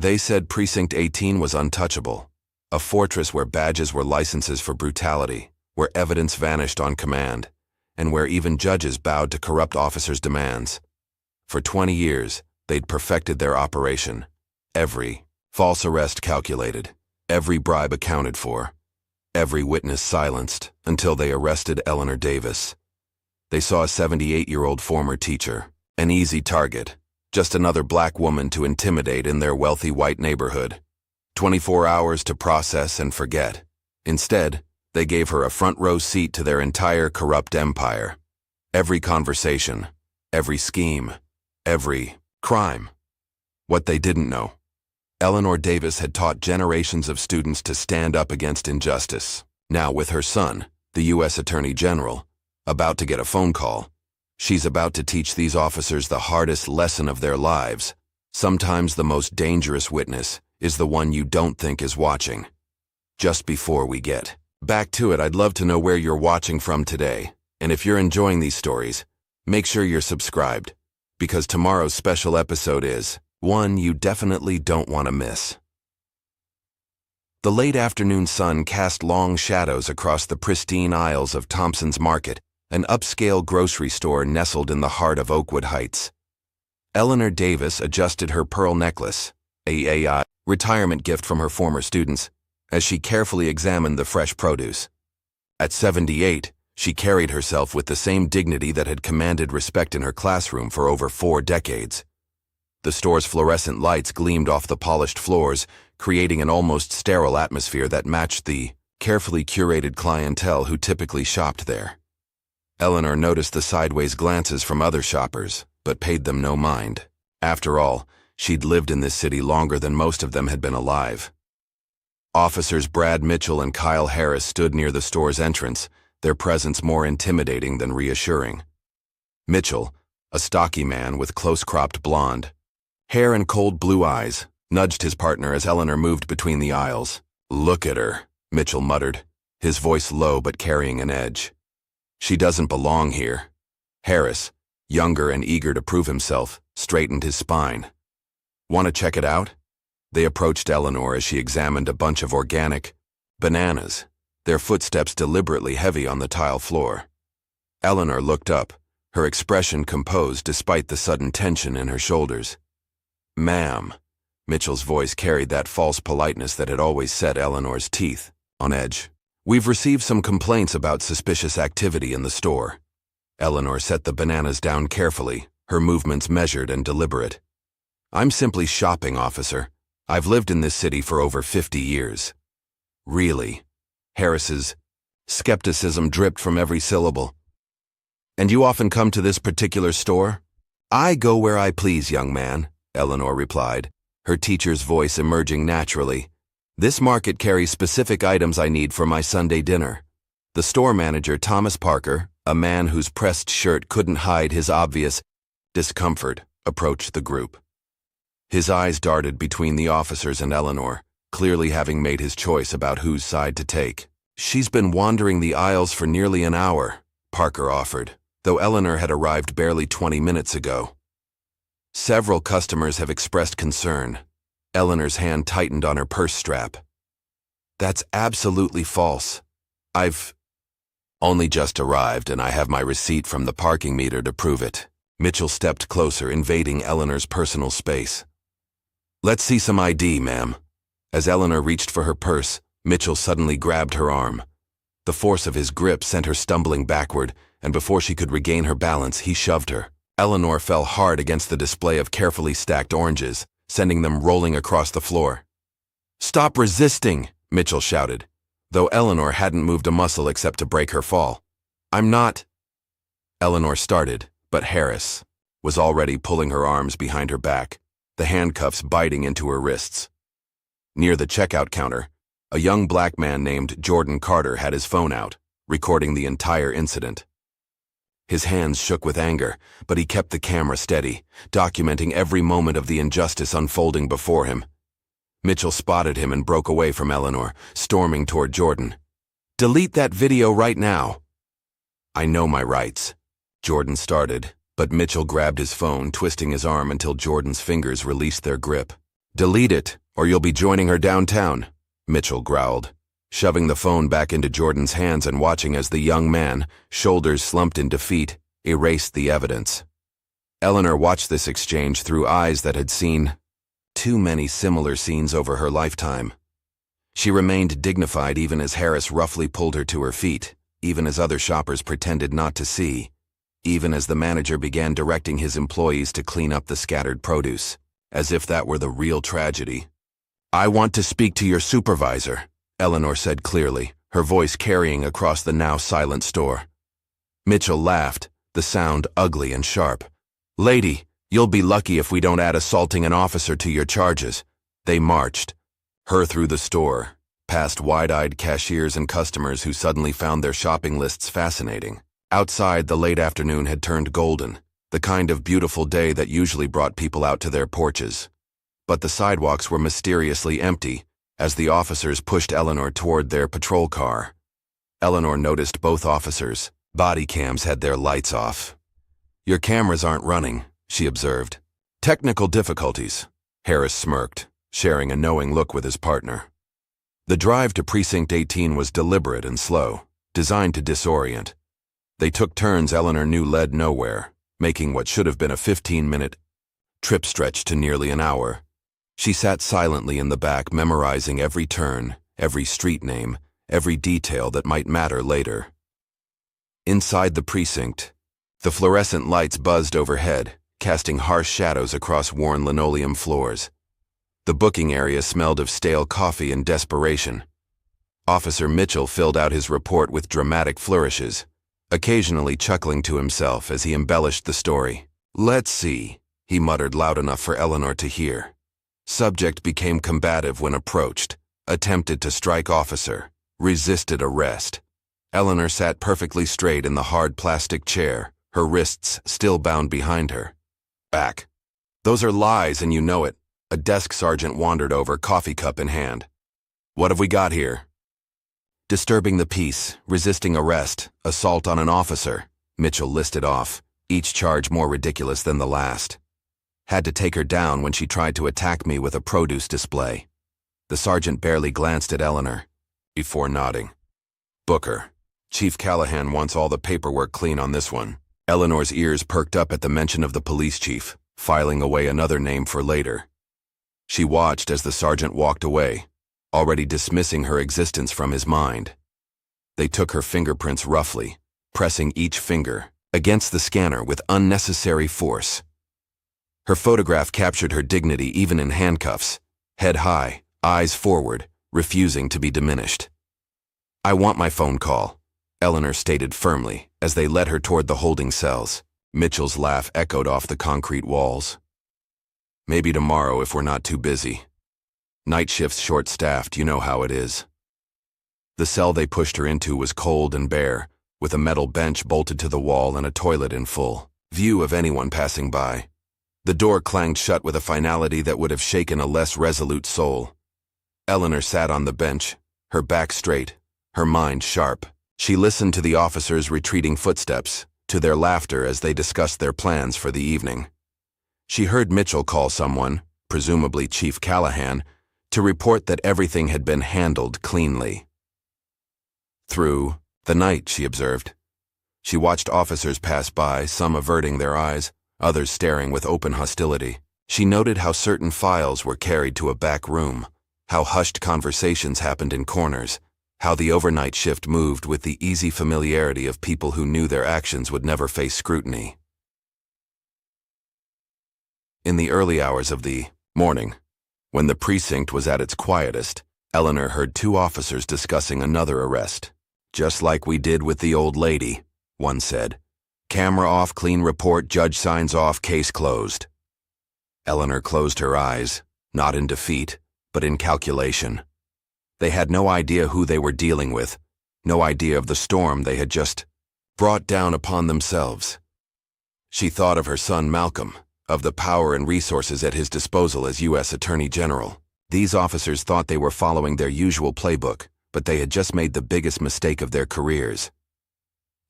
They said Precinct 18 was untouchable, a fortress where badges were licenses for brutality, where evidence vanished on command, and where even judges bowed to corrupt officers' demands. For 20 years, they'd perfected their operation. Every false arrest calculated, every bribe accounted for, every witness silenced, until they arrested Eleanor Davis. They saw a 78-year-old former teacher, an easy target, just another black woman to intimidate in their wealthy white neighborhood. 24 hours to process and forget. Instead, they gave her a front-row seat to their entire corrupt empire. Every conversation, every scheme, every crime. What they didn't know: Eleanor Davis had taught generations of students to stand up against injustice. Now, with her son, the U.S. Attorney General, about to get a phone call, she's about to teach these officers the hardest lesson of their lives. Sometimes the most dangerous witness is the one you don't think is watching. Just before we get back to it, I'd love to know where you're watching from today. And if you're enjoying these stories, make sure you're subscribed, because tomorrow's special episode is one you definitely don't want to miss. The late afternoon sun cast long shadows across the pristine aisles of Thompson's Market, an upscale grocery store nestled in the heart of Oakwood Heights. Eleanor Davis adjusted her pearl necklace, a retirement gift from her former students, as she carefully examined the fresh produce. At 78, she carried herself with the same dignity that had commanded respect in her classroom for over 4 decades. The store's fluorescent lights gleamed off the polished floors, creating an almost sterile atmosphere that matched the carefully curated clientele who typically shopped there. Eleanor noticed the sideways glances from other shoppers, but paid them no mind. After all, she'd lived in this city longer than most of them had been alive. Officers Brad Mitchell and Kyle Harris stood near the store's entrance, their presence more intimidating than reassuring. Mitchell, a stocky man with close-cropped blonde hair and cold blue eyes, nudged his partner as Eleanor moved between the aisles. "Look at her," Mitchell muttered, his voice low but carrying an edge. "She doesn't belong here." Harris, younger and eager to prove himself, straightened his spine. "Want to check it out?" They approached Eleanor as she examined a bunch of organic bananas, their footsteps deliberately heavy on the tile floor. Eleanor looked up, her expression composed despite the sudden tension in her shoulders. "Ma'am," Mitchell's voice carried that false politeness that had always set Eleanor's teeth on edge. "We've received some complaints about suspicious activity in the store." Eleanor set the bananas down carefully, her movements measured and deliberate. "I'm simply shopping, officer. I've lived in this city for over 50 years. "Really?" Harris's skepticism dripped from every syllable. "And you often come to this particular store?" "I go where I please, young man," Eleanor replied, her teacher's voice emerging naturally. "This market carries specific items I need for my Sunday dinner." The store manager, Thomas Parker, a man whose pressed shirt couldn't hide his obvious discomfort, approached the group. His eyes darted between the officers and Eleanor, clearly having made his choice about whose side to take. "She's been wandering the aisles for nearly an hour," Parker offered, though Eleanor had arrived barely 20 minutes ago. "Several customers have expressed concern." Eleanor's hand tightened on her purse strap. "That's absolutely false. I've only just arrived, and I have my receipt from the parking meter to prove it." Mitchell stepped closer, invading Eleanor's personal space. "Let's see some ID, ma'am." As Eleanor reached for her purse, Mitchell suddenly grabbed her arm. The force of his grip sent her stumbling backward, and before she could regain her balance, he shoved her. Eleanor fell hard against the display of carefully stacked oranges, sending them rolling across the floor. "Stop resisting!" Mitchell shouted, though Eleanor hadn't moved a muscle except to break her fall. "I'm not—" Eleanor started, but Harris was already pulling her arms behind her back, the handcuffs biting into her wrists. Near the checkout counter, a young black man named Jordan Carter had his phone out, recording the entire incident. His hands shook with anger, but he kept the camera steady, documenting every moment of the injustice unfolding before him. Mitchell spotted him and broke away from Eleanor, storming toward Jordan. "Delete that video right now." "I know my rights," Jordan started, but Mitchell grabbed his phone, twisting his arm until Jordan's fingers released their grip. Delete it, or you'll be joining her downtown, Mitchell growled, shoving the phone back into Jordan's hands and watching as the young man, shoulders slumped in defeat, erased the evidence. Eleanor watched this exchange through eyes that had seen too many similar scenes over her lifetime. She remained dignified even as Harass roughly pulled her to her feet, even as other shoppers pretended not to see, even as the manager began directing his employees to clean up the scattered produce, as if that were the real tragedy. "I want to speak to your supervisor," Eleanor said clearly, her voice carrying across the now silent store. Mitchell laughed, the sound ugly and sharp. "Lady, you'll be lucky if we don't add assaulting an officer to your charges." They marched her through the store, past wide-eyed cashiers and customers who suddenly found their shopping lists fascinating. Outside, the late afternoon had turned golden, the kind of beautiful day that usually brought people out to their porches. But the sidewalks were mysteriously empty as the officers pushed Eleanor toward their patrol car. Eleanor noticed both officers' body cams had their lights off. "Your cameras aren't running," she observed. "Technical difficulties," Harass smirked, sharing a knowing look with his partner. The drive to Precinct 18 was deliberate and slow, designed to disorient. They took turns Eleanor knew led nowhere, making what should have been a 15-minute trip stretch to nearly an hour. She sat silently in the back, memorizing every turn, every street name, every detail that might matter later. Inside the precinct, the fluorescent lights buzzed overhead, casting harsh shadows across worn linoleum floors. The booking area smelled of stale coffee and desperation. Officer Mitchell filled out his report with dramatic flourishes, occasionally chuckling to himself as he embellished the story. "Let's see," he muttered loud enough for Eleanor to hear. Subject became combative when approached, attempted to strike officer, resisted arrest. Eleanor sat perfectly straight in the hard plastic chair, her wrists still bound behind her. "Back. Those are lies and you know it." A desk sergeant wandered over, coffee cup in hand. "What have we got here?" "Disturbing the peace, resisting arrest, assault on an officer," Mitchell listed off, each charge more ridiculous than the last. "Had to take her down when she tried to attack me with a produce display." The sergeant barely glanced at Eleanor, before nodding. "Booker. Chief Callahan wants all the paperwork clean on this one." Eleanor's ears perked up at the mention of the police chief, filing away another name for later. She watched as the sergeant walked away, already dismissing her existence from his mind. They took her fingerprints roughly, pressing each finger against the scanner with unnecessary force. Her photograph captured her dignity even in handcuffs, head high, eyes forward, refusing to be diminished. "I want my phone call," Eleanor stated firmly as they led her toward the holding cells. Mitchell's laugh echoed off the concrete walls. "Maybe tomorrow if we're not too busy. Night shift's short-staffed, you know how it is." The cell they pushed her into was cold and bare, with a metal bench bolted to the wall and a toilet in full view of anyone passing by. The door clanged shut with a finality that would have shaken a less resolute soul. Eleanor sat on the bench, her back straight, her mind sharp. She listened to the officers' retreating footsteps, to their laughter as they discussed their plans for the evening. She heard Mitchell call someone, presumably Chief Callahan, to report that everything had been handled cleanly. Through the night, she observed. She watched officers pass by, some averting their eyes, others staring with open hostility. She noted how certain files were carried to a back room, how hushed conversations happened in corners, how the overnight shift moved with the easy familiarity of people who knew their actions would never face scrutiny. In the early hours of the morning, when the precinct was at its quietest, Eleanor heard two officers discussing another arrest. "Just like we did with the old lady," one said. "Camera off, clean report, judge signs off, case closed." Eleanor closed her eyes, not in defeat, but in calculation. They had no idea who they were dealing with, no idea of the storm they had just brought down upon themselves. She thought of her son Malcolm, of the power and resources at his disposal as U.S. Attorney General. These officers thought they were following their usual playbook, but they had just made the biggest mistake of their careers.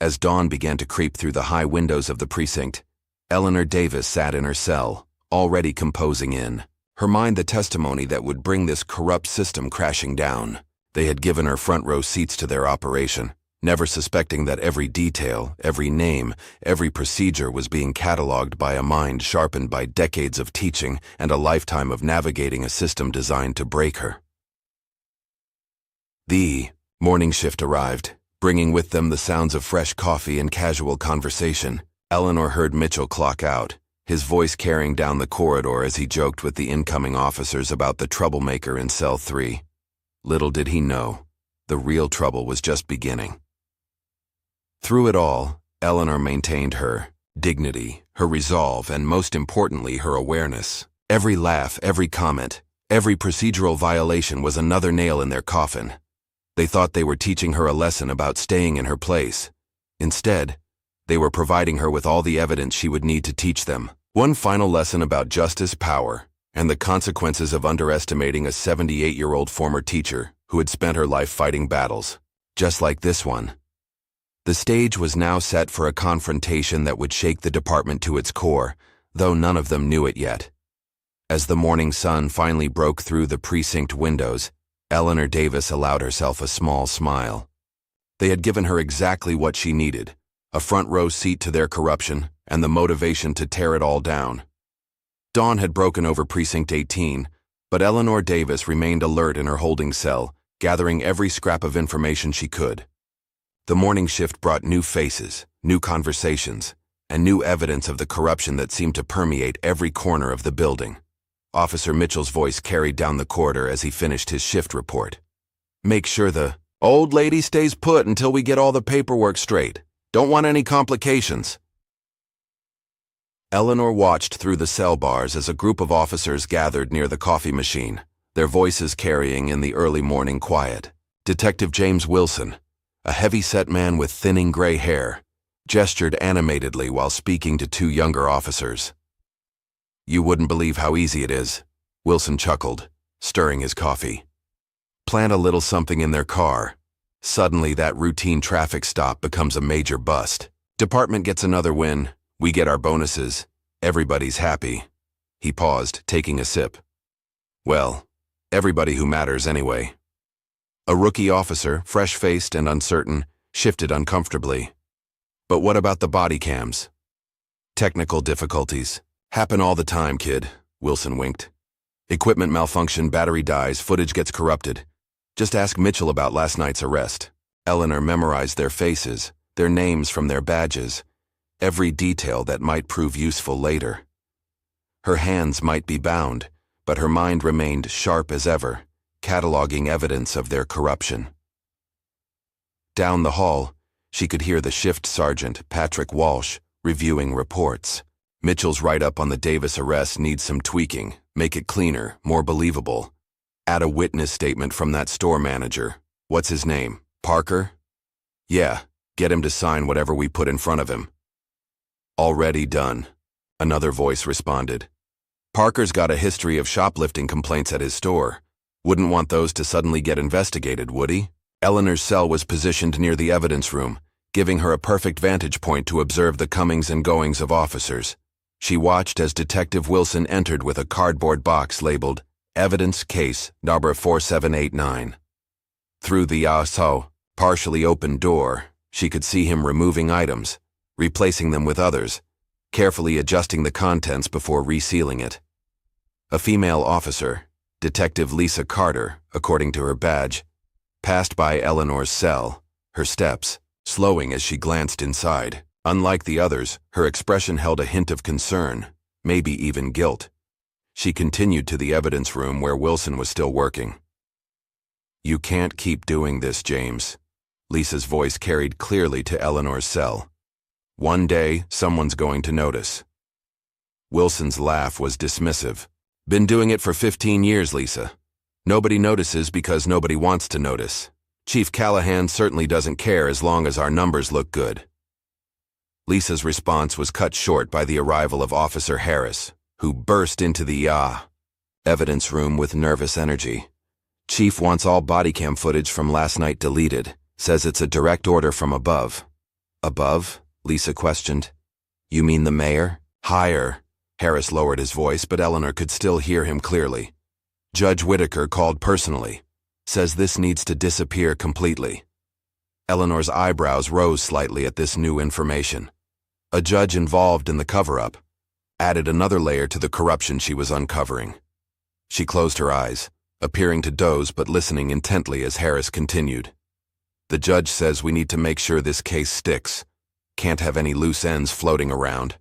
As dawn began to creep through the high windows of the precinct, Eleanor Davis sat in her cell, already composing in her mind the testimony that would bring this corrupt system crashing down. They had given her front row seats to their operation, never suspecting that every detail, every name, every procedure was being cataloged by a mind sharpened by decades of teaching and a lifetime of navigating a system designed to break her. The morning shift arrived, bringing with them the sounds of fresh coffee and casual conversation. Eleanor heard Mitchell clock out, his voice carrying down the corridor as he joked with the incoming officers about the troublemaker in cell 3. Little did he know, the real trouble was just beginning. Through it all, Eleanor maintained her dignity, her resolve, and most importantly, her awareness. Every laugh, every comment, every procedural violation was another nail in their coffin. They thought they were teaching her a lesson about staying in her place. Instead, they were providing her with all the evidence she would need to teach them. One final lesson about justice, power, and the consequences of underestimating a 78-year-old former teacher who had spent her life fighting battles, just like this one. The stage was now set for a confrontation that would shake the department to its core, though none of them knew it yet. As the morning sun finally broke through the precinct windows, Eleanor Davis allowed herself a small smile. They had given her exactly what she needed, a front row seat to their corruption and the motivation to tear it all down. Dawn had broken over Precinct 18, but Eleanor Davis remained alert in her holding cell, gathering every scrap of information she could. The morning shift brought new faces, new conversations, and new evidence of the corruption that seemed to permeate every corner of the building. Officer Mitchell's voice carried down the corridor as he finished his shift report. "Make sure the old lady stays put until we get all the paperwork straight. Don't want any complications." Eleanor watched through the cell bars as a group of officers gathered near the coffee machine, their voices carrying in the early morning quiet. Detective James Wilson, a heavy-set man with thinning gray hair, gestured animatedly while speaking to two younger officers. "You wouldn't believe how easy it is," Wilson chuckled, stirring his coffee. "Plant a little something in their car. Suddenly that routine traffic stop becomes a major bust. Department gets another win, we get our bonuses, everybody's happy." He paused, taking a sip. "Well, everybody who matters anyway." A rookie officer, fresh-faced and uncertain, shifted uncomfortably. "But what about the body cams?" "Technical difficulties. Happen all the time, kid," Wilson winked. "Equipment malfunction, battery dies, footage gets corrupted. Just ask Mitchell about last night's arrest." Eleanor memorized their faces, their names from their badges, every detail that might prove useful later. Her hands might be bound, but her mind remained sharp as ever, cataloging evidence of their corruption. Down the hall, she could hear the shift sergeant, Patrick Walsh, reviewing reports. "Mitchell's write-up on the Davis arrest needs some tweaking, make it cleaner, more believable. Add a witness statement from that store manager. What's his name? Parker? Yeah, get him to sign whatever we put in front of him." "Already done," another voice responded. "Parker's got a history of shoplifting complaints at his store. Wouldn't want those to suddenly get investigated, would he?" Eleanor's cell was positioned near the evidence room, giving her a perfect vantage point to observe the comings and goings of officers. She watched as Detective Wilson entered with a cardboard box labeled Evidence Case Number 4789. Through the partially opened door, she could see him removing items, replacing them with others, carefully adjusting the contents before resealing it. A female officer, Detective Lisa Carter, according to her badge, passed by Eleanor's cell, her steps slowing as she glanced inside. Unlike the others, her expression held a hint of concern, maybe even guilt. She continued to the evidence room where Wilson was still working. "You can't keep doing this, James," Lisa's voice carried clearly to Eleanor's cell. "One day, someone's going to notice." Wilson's laugh was dismissive. "Been doing it for 15 years, Lisa. Nobody notices because nobody wants to notice. Chief Callahan certainly doesn't care as long as our numbers look good." Lisa's response was cut short by the arrival of Officer Harass, who burst into the evidence room with nervous energy. "Chief wants all body cam footage from last night deleted. Says it's a direct order from above." "Above?" Lisa questioned. "You mean the mayor?" "Higher," Harris lowered his voice, but Eleanor could still hear him clearly. Judge Whitaker called personally. Says this needs to disappear completely. Eleanor's eyebrows rose slightly at this new information. A judge involved in the cover-up added another layer to the corruption she was uncovering. She closed her eyes, appearing to doze but listening intently as Harris continued. The judge says we need to make sure this case sticks. Can't have any loose ends floating around.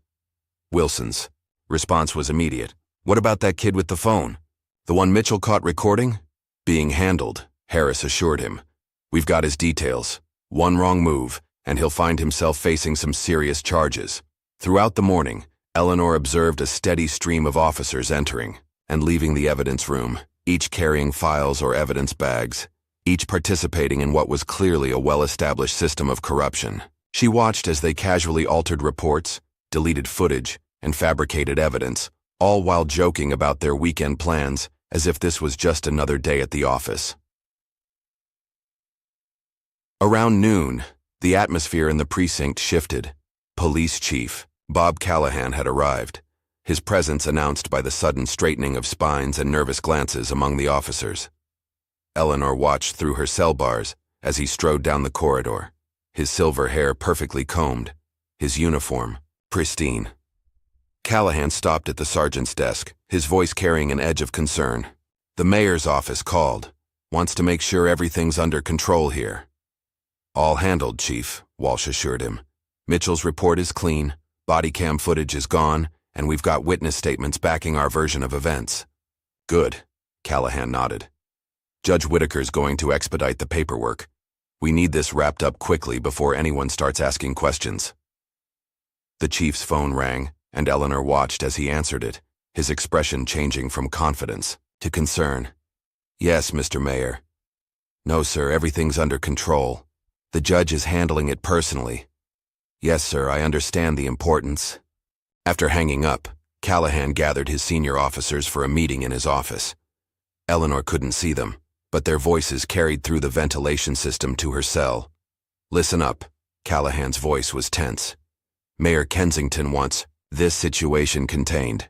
Wilson's response was immediate. What about that kid with the phone? The one Mitchell caught recording? Being handled, Harris assured him. We've got his details. One wrong move, and he'll find himself facing some serious charges. Throughout the morning, Eleanor observed a steady stream of officers entering and leaving the evidence room, each carrying files or evidence bags, each participating in what was clearly a well-established system of corruption. She watched as they casually altered reports, deleted footage, and fabricated evidence, all while joking about their weekend plans as if this was just another day at the office. Around noon, the atmosphere in the precinct shifted. Police Chief Bob Callahan had arrived, his presence announced by the sudden straightening of spines and nervous glances among the officers. Eleanor watched through her cell bars as he strode down the corridor, his silver hair perfectly combed, his uniform pristine. Callahan stopped at the sergeant's desk, his voice carrying an edge of concern. The mayor's office called. Wants to make sure everything's under control here. All handled, Chief, Walsh assured him. Mitchell's report is clean, body cam footage is gone, and we've got witness statements backing our version of events. Good, Callahan nodded. Judge Whitaker's going to expedite the paperwork. We need this wrapped up quickly before anyone starts asking questions. The chief's phone rang, and Eleanor watched as he answered it, his expression changing from confidence to concern. Yes, Mr. Mayor. No, sir, everything's under control. The judge is handling it personally. Yes, sir, I understand the importance. After hanging up, Callahan gathered his senior officers for a meeting in his office. Eleanor couldn't see them, but their voices carried through the ventilation system to her cell. Listen up, Callahan's voice was tense. Mayor Kensington wants this situation contained.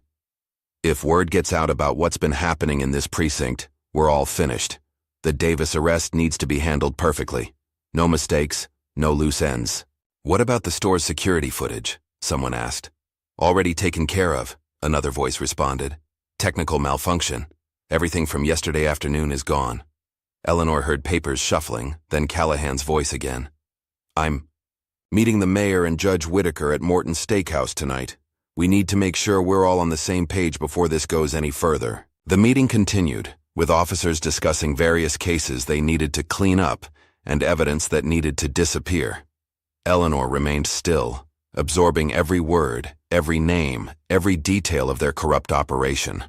If word gets out about what's been happening in this precinct, we're all finished. The Davis arrest needs to be handled perfectly. No mistakes, no loose ends. What about the store's security footage? Someone asked. Already taken care of, another voice responded. Technical malfunction. Everything from yesterday afternoon is gone. Eleanor heard papers shuffling, then Callahan's voice again. I'm meeting the mayor and Judge Whitaker at Morton's Steakhouse tonight. We need to make sure we're all on the same page before this goes any further. The meeting continued, with officers discussing various cases they needed to clean up and evidence that needed to disappear. Eleanor remained still, absorbing every word, every name, every detail of their corrupt operation.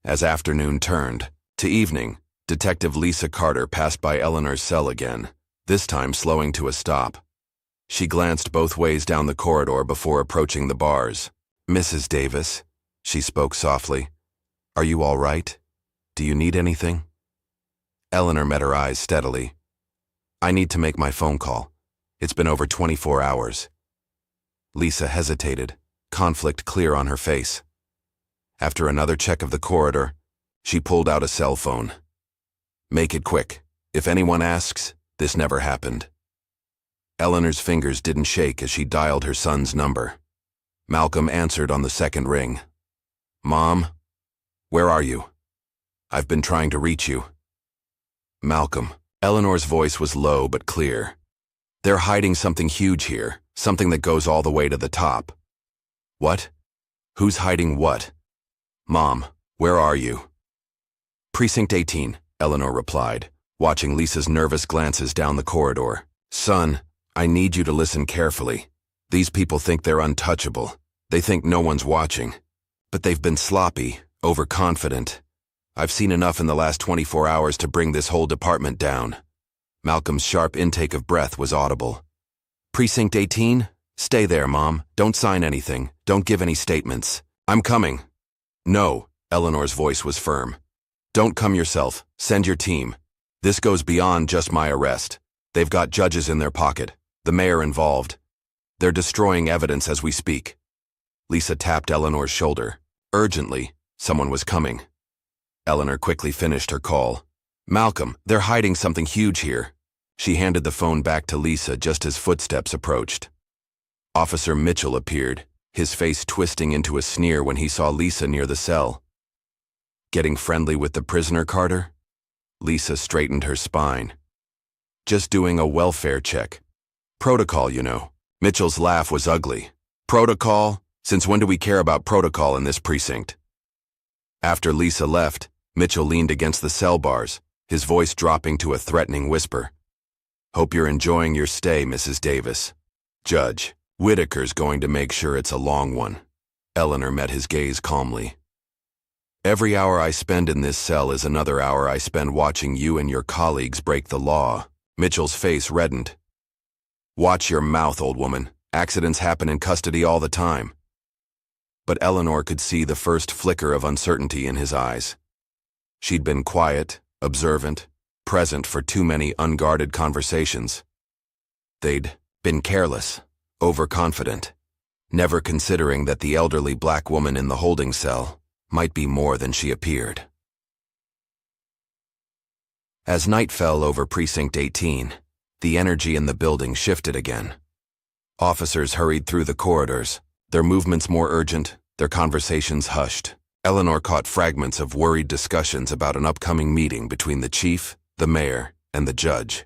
As afternoon turned to evening, Detective Lisa Carter passed by Eleanor's cell again, this time slowing to a stop. She glanced both ways down the corridor before approaching the bars. Mrs. Davis, she spoke softly. Are you all right? Do you need anything? Eleanor met her eyes steadily. I need to make my phone call. It's been over 24 hours. Lisa hesitated, conflict clear on her face. After another check of the corridor, she pulled out a cell phone. Make it quick. If anyone asks, this never happened. Eleanor's fingers didn't shake as she dialed her son's number. Malcolm answered on the second ring. Mom, where are you? I've been trying to reach you. Malcolm. Eleanor's voice was low but clear. They're hiding something huge here, something that goes all the way to the top. What? Who's hiding what? Mom, where are you? Precinct 18, Eleanor replied, watching Lisa's nervous glances down the corridor. Son, I need you to listen carefully. These people think they're untouchable. They think no one's watching. But they've been sloppy, overconfident. I've seen enough in the last 24 hours to bring this whole department down. Malcolm's sharp intake of breath was audible. Precinct 18? Stay there, Mom. Don't sign anything. Don't give any statements. I'm coming. No, Eleanor's voice was firm. Don't come yourself. Send your team. This goes beyond just my arrest. They've got judges in their pocket, the mayor involved. They're destroying evidence as we speak. Lisa tapped Eleanor's shoulder, Urgently, someone was coming. Eleanor quickly finished her call. Malcolm, they're hiding something huge here. She handed the phone back to Lisa just as footsteps approached. Officer Mitchell appeared, his face twisting into a sneer when he saw Lisa near the cell. Getting friendly with the prisoner, Carter? Lisa straightened her spine. Just doing a welfare check. Protocol, you know. Mitchell's laugh was ugly. Protocol? Since when do we care about protocol in this precinct? After Lisa left, Mitchell leaned against the cell bars, his voice dropping to a threatening whisper. Hope you're enjoying your stay, Mrs. Davis. Judge, Whitaker's going to make sure it's a long one. Eleanor met his gaze calmly. Every hour I spend in this cell is another hour I spend watching you and your colleagues break the law. Mitchell's face reddened. Watch your mouth, old woman. Accidents happen in custody all the time. But Eleanor could see the first flicker of uncertainty in his eyes. She'd been quiet, observant, present for too many unguarded conversations. They'd been careless, overconfident, never considering that the elderly black woman in the holding cell might be more than she appeared. As night fell over Precinct 18, the energy in the building shifted again. Officers hurried through the corridors, their movements more urgent, their conversations hushed. Eleanor caught fragments of worried discussions about an upcoming meeting between the chief, the mayor, and the judge.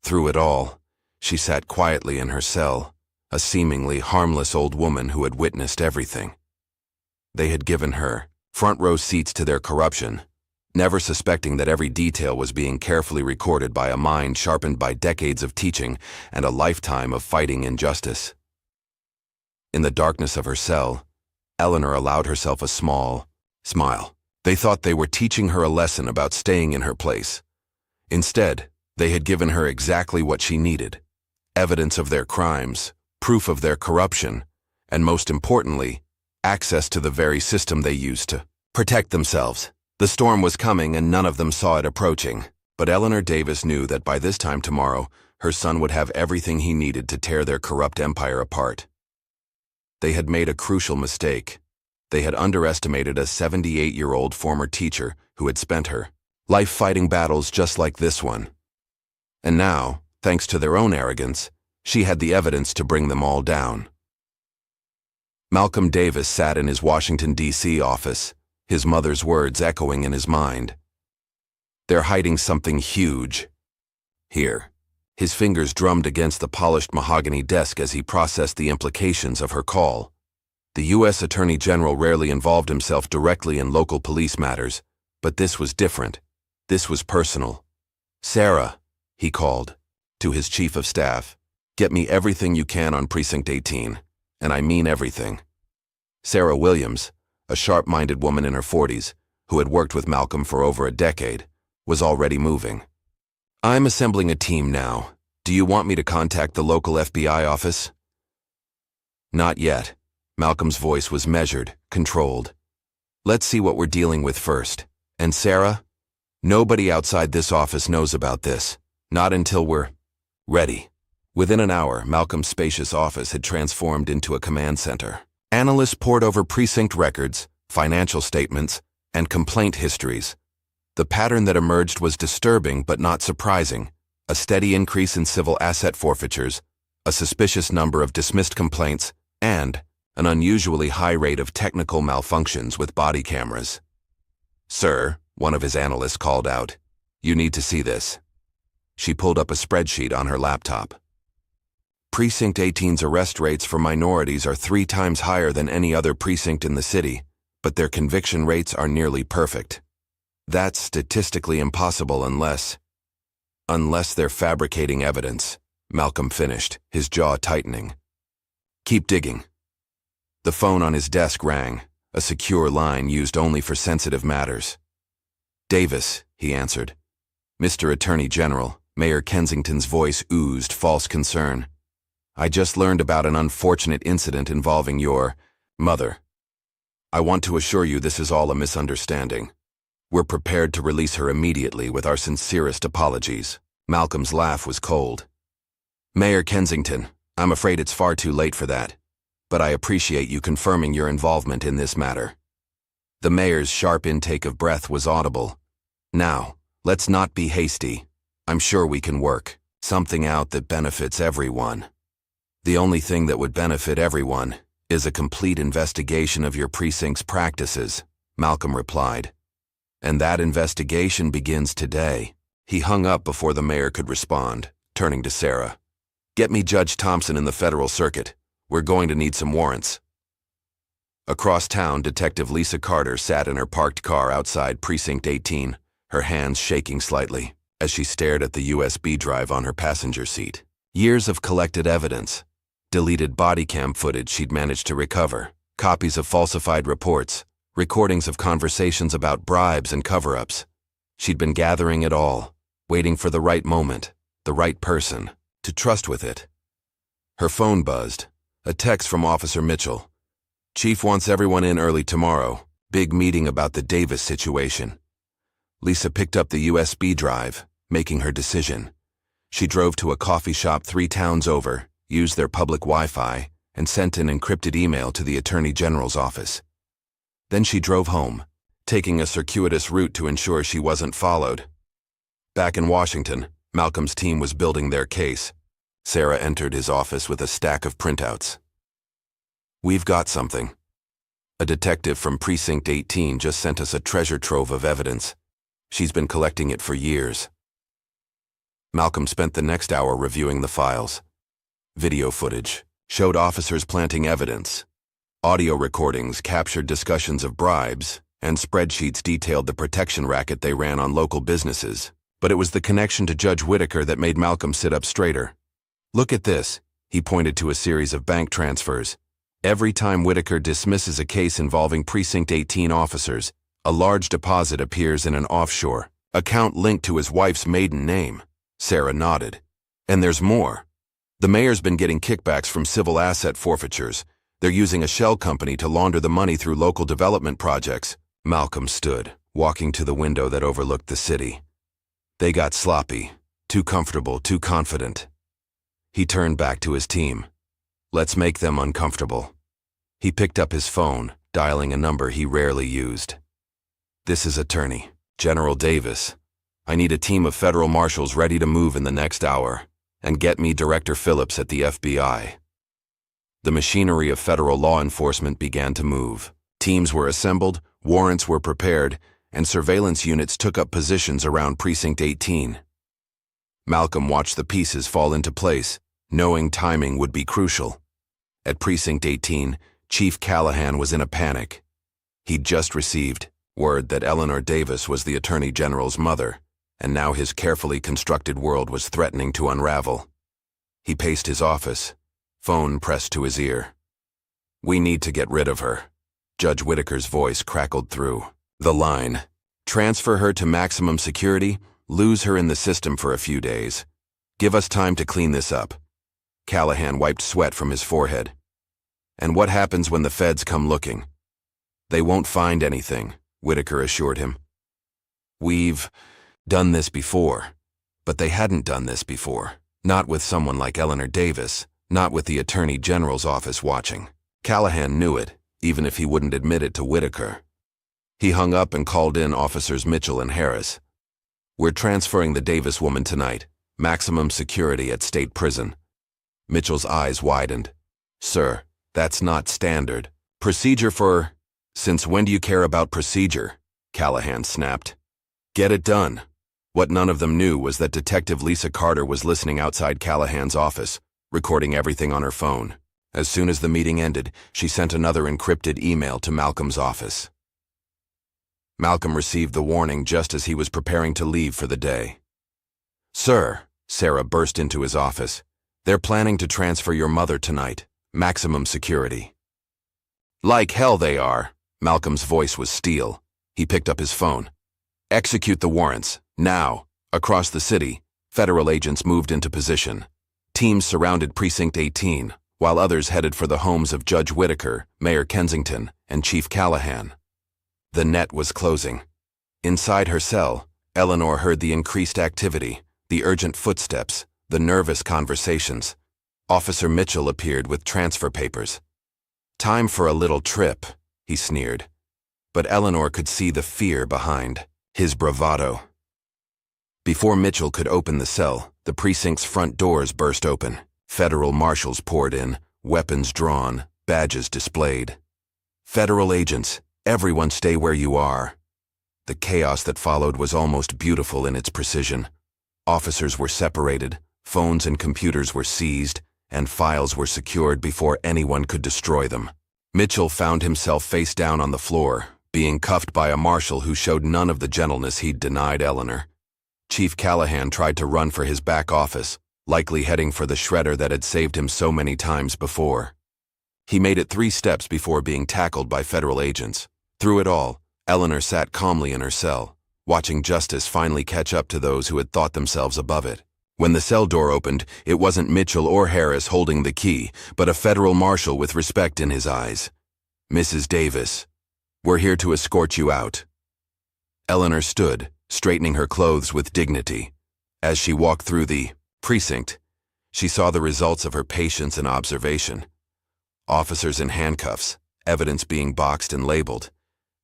Through it all, she sat quietly in her cell, a seemingly harmless old woman who had witnessed everything. They had given her front-row seats to their corruption, never suspecting that every detail was being carefully recorded by a mind sharpened by decades of teaching and a lifetime of fighting injustice. In the darkness of her cell, Eleanor allowed herself a small smile. They thought they were teaching her a lesson about staying in her place. Instead, they had given her exactly what she needed: evidence of their crimes, proof of their corruption, and most importantly, access to the very system they used to protect themselves. The storm was coming and none of them saw it approaching, but Eleanor Davis knew that by this time tomorrow, her son would have everything he needed to tear their corrupt empire apart. They had made a crucial mistake. They had underestimated a 78-year-old former teacher who had spent her life fighting battles just like this one. And now, thanks to their own arrogance, she had the evidence to bring them all down. Malcolm Davis sat in his Washington, D.C. office, his mother's words echoing in his mind. They're hiding something huge here. His fingers drummed against the polished mahogany desk as he processed the implications of her call. The U.S. Attorney General rarely involved himself directly in local police matters, but this was different. This was personal. Sarah, he called, to his chief of staff, get me everything you can on Precinct 18, and I mean everything. Sarah Williams, a sharp-minded woman in her 40s, who had worked with Malcolm for over a decade, was already moving. I'm assembling a team now. Do you want me to contact the local FBI office? Not yet. Malcolm's voice was measured, controlled. Let's see what we're dealing with first. And Sarah? Nobody outside this office knows about this. Not until we're ready. Within an hour, Malcolm's spacious office had transformed into a command center. Analysts pored over precinct records, financial statements, and complaint histories. The pattern that emerged was disturbing but not surprising: a steady increase in civil asset forfeitures, a suspicious number of dismissed complaints, and an unusually high rate of technical malfunctions with body cameras. Sir, one of his analysts called out, you need to see this. She pulled up a spreadsheet on her laptop. Precinct 18's arrest rates for minorities are 3 times higher than any other precinct in the city, but their conviction rates are nearly perfect. That's statistically impossible unless they're fabricating evidence, Malcolm finished, his jaw tightening. Keep digging. The phone on his desk rang, a secure line used only for sensitive matters. Davis, he answered. Mr. Attorney General, Mayor Kensington's voice oozed false concern. I just learned about an unfortunate incident involving your mother. I want to assure you this is all a misunderstanding. We're prepared to release her immediately with our sincerest apologies. Malcolm's laugh was cold. Mayor Kensington, I'm afraid it's far too late for that, but I appreciate you confirming your involvement in this matter. The mayor's sharp intake of breath was audible. Now, let's not be hasty. I'm sure we can work something out that benefits everyone. The only thing that would benefit everyone is a complete investigation of your precinct's practices, Malcolm replied. And that investigation begins today. He hung up before the mayor could respond, turning to Sarah. Get me Judge Thompson in the federal circuit. We're going to need some warrants. Across town, Detective Lisa Carter sat in her parked car outside Precinct 18, her hands shaking slightly as she stared at the USB drive on her passenger seat. Years of collected evidence, deleted body cam footage she'd managed to recover, copies of falsified reports, recordings of conversations about bribes and cover-ups. She'd been gathering it all, waiting for the right moment, the right person, to trust with it. Her phone buzzed. A text from Officer Mitchell. Chief wants everyone in early tomorrow. Big meeting about the Davis situation. Lisa picked up the USB drive, making her decision. She drove to a coffee shop 3 towns over, used their public Wi-Fi, and sent an encrypted email to the Attorney General's office. Then she drove home, taking a circuitous route to ensure she wasn't followed. Back in Washington, Malcolm's team was building their case. Sarah entered his office with a stack of printouts. We've got something. A detective from Precinct 18 just sent us a treasure trove of evidence. She's been collecting it for years. Malcolm spent the next hour reviewing the files. Video footage showed officers planting evidence. Audio recordings captured discussions of bribes, and spreadsheets detailed the protection racket they ran on local businesses. But it was the connection to Judge Whitaker that made Malcolm sit up straighter. Look at this, he pointed to a series of bank transfers. Every time Whitaker dismisses a case involving Precinct 18 officers, a large deposit appears in an offshore account linked to his wife's maiden name. Sarah nodded. And there's more. The mayor's been getting kickbacks from civil asset forfeitures. They're using a shell company to launder the money through local development projects. Malcolm stood, walking to the window that overlooked the city. They got sloppy, too comfortable, too confident. He turned back to his team. Let's make them uncomfortable. He picked up his phone, dialing a number he rarely used. This is Attorney General Davis. I need a team of federal marshals ready to move in the next hour, and get me Director Phillips at the FBI. The machinery of federal law enforcement began to move. Teams were assembled, warrants were prepared, and surveillance units took up positions around Precinct 18. Malcolm watched the pieces fall into place, knowing timing would be crucial. At Precinct 18, Chief Callahan was in a panic. He'd just received word that Eleanor Davis was the Attorney General's mother, and now his carefully constructed world was threatening to unravel. He paced his office, phone pressed to his ear. We need to get rid of her. Judge Whitaker's voice crackled through the line. Transfer her to maximum security, lose her in the system for a few days. Give us time to clean this up. Callahan wiped sweat from his forehead. And what happens when the feds come looking? They won't find anything, Whitaker assured him. We've done this before, but they hadn't done this before. Not with someone like Eleanor Davis, not with the Attorney General's office watching. Callahan knew it, even if he wouldn't admit it to Whitaker. He hung up and called in Officers Mitchell and Harass. We're transferring the Davis woman tonight. Maximum security at state prison. Mitchell's eyes widened. Sir, that's not standard procedure for... Since when do you care about procedure? Callahan snapped. Get it done. What none of them knew was that Detective Lisa Carter was listening outside Callahan's office, recording everything on her phone. As soon as the meeting ended, she sent another encrypted email to Malcolm's office. Malcolm received the warning just as he was preparing to leave for the day. Sir, Sarah burst into his office. They're planning to transfer your mother tonight. Maximum security. Like hell they are. Malcolm's voice was steel. He picked up his phone. Execute the warrants, now. Across the city, federal agents moved into position. Teams surrounded Precinct 18, while others headed for the homes of Judge Whitaker, Mayor Kensington, and Chief Callahan. The net was closing. Inside her cell, Eleanor heard the increased activity, the urgent footsteps, the nervous conversations. Officer Mitchell appeared with transfer papers. Time for a little trip, he sneered. but Eleanor could see the fear behind his bravado. Before Mitchell could open the cell, the precinct's front doors burst open. Federal marshals poured in, weapons drawn, badges displayed. "Federal agents, everyone stay where you are." The chaos that followed was almost beautiful in its precision. Officers were separated, phones and computers were seized, and files were secured before anyone could destroy them. Mitchell found himself face down on the floor, being cuffed by a marshal who showed none of the gentleness he'd denied Eleanor. Chief Callahan tried to run for his back office, likely heading for the shredder that had saved him so many times before. He made it 3 steps before being tackled by federal agents. Through it all, Eleanor sat calmly in her cell, watching justice finally catch up to those who had thought themselves above it. When the cell door opened, it wasn't Mitchell or Harris holding the key, but a federal marshal with respect in his eyes. "Mrs. Davis, we're here to escort you out." Eleanor stood, straightening her clothes with dignity. As she walked through the precinct, she saw the results of her patience and observation. Officers in handcuffs, evidence being boxed and labeled,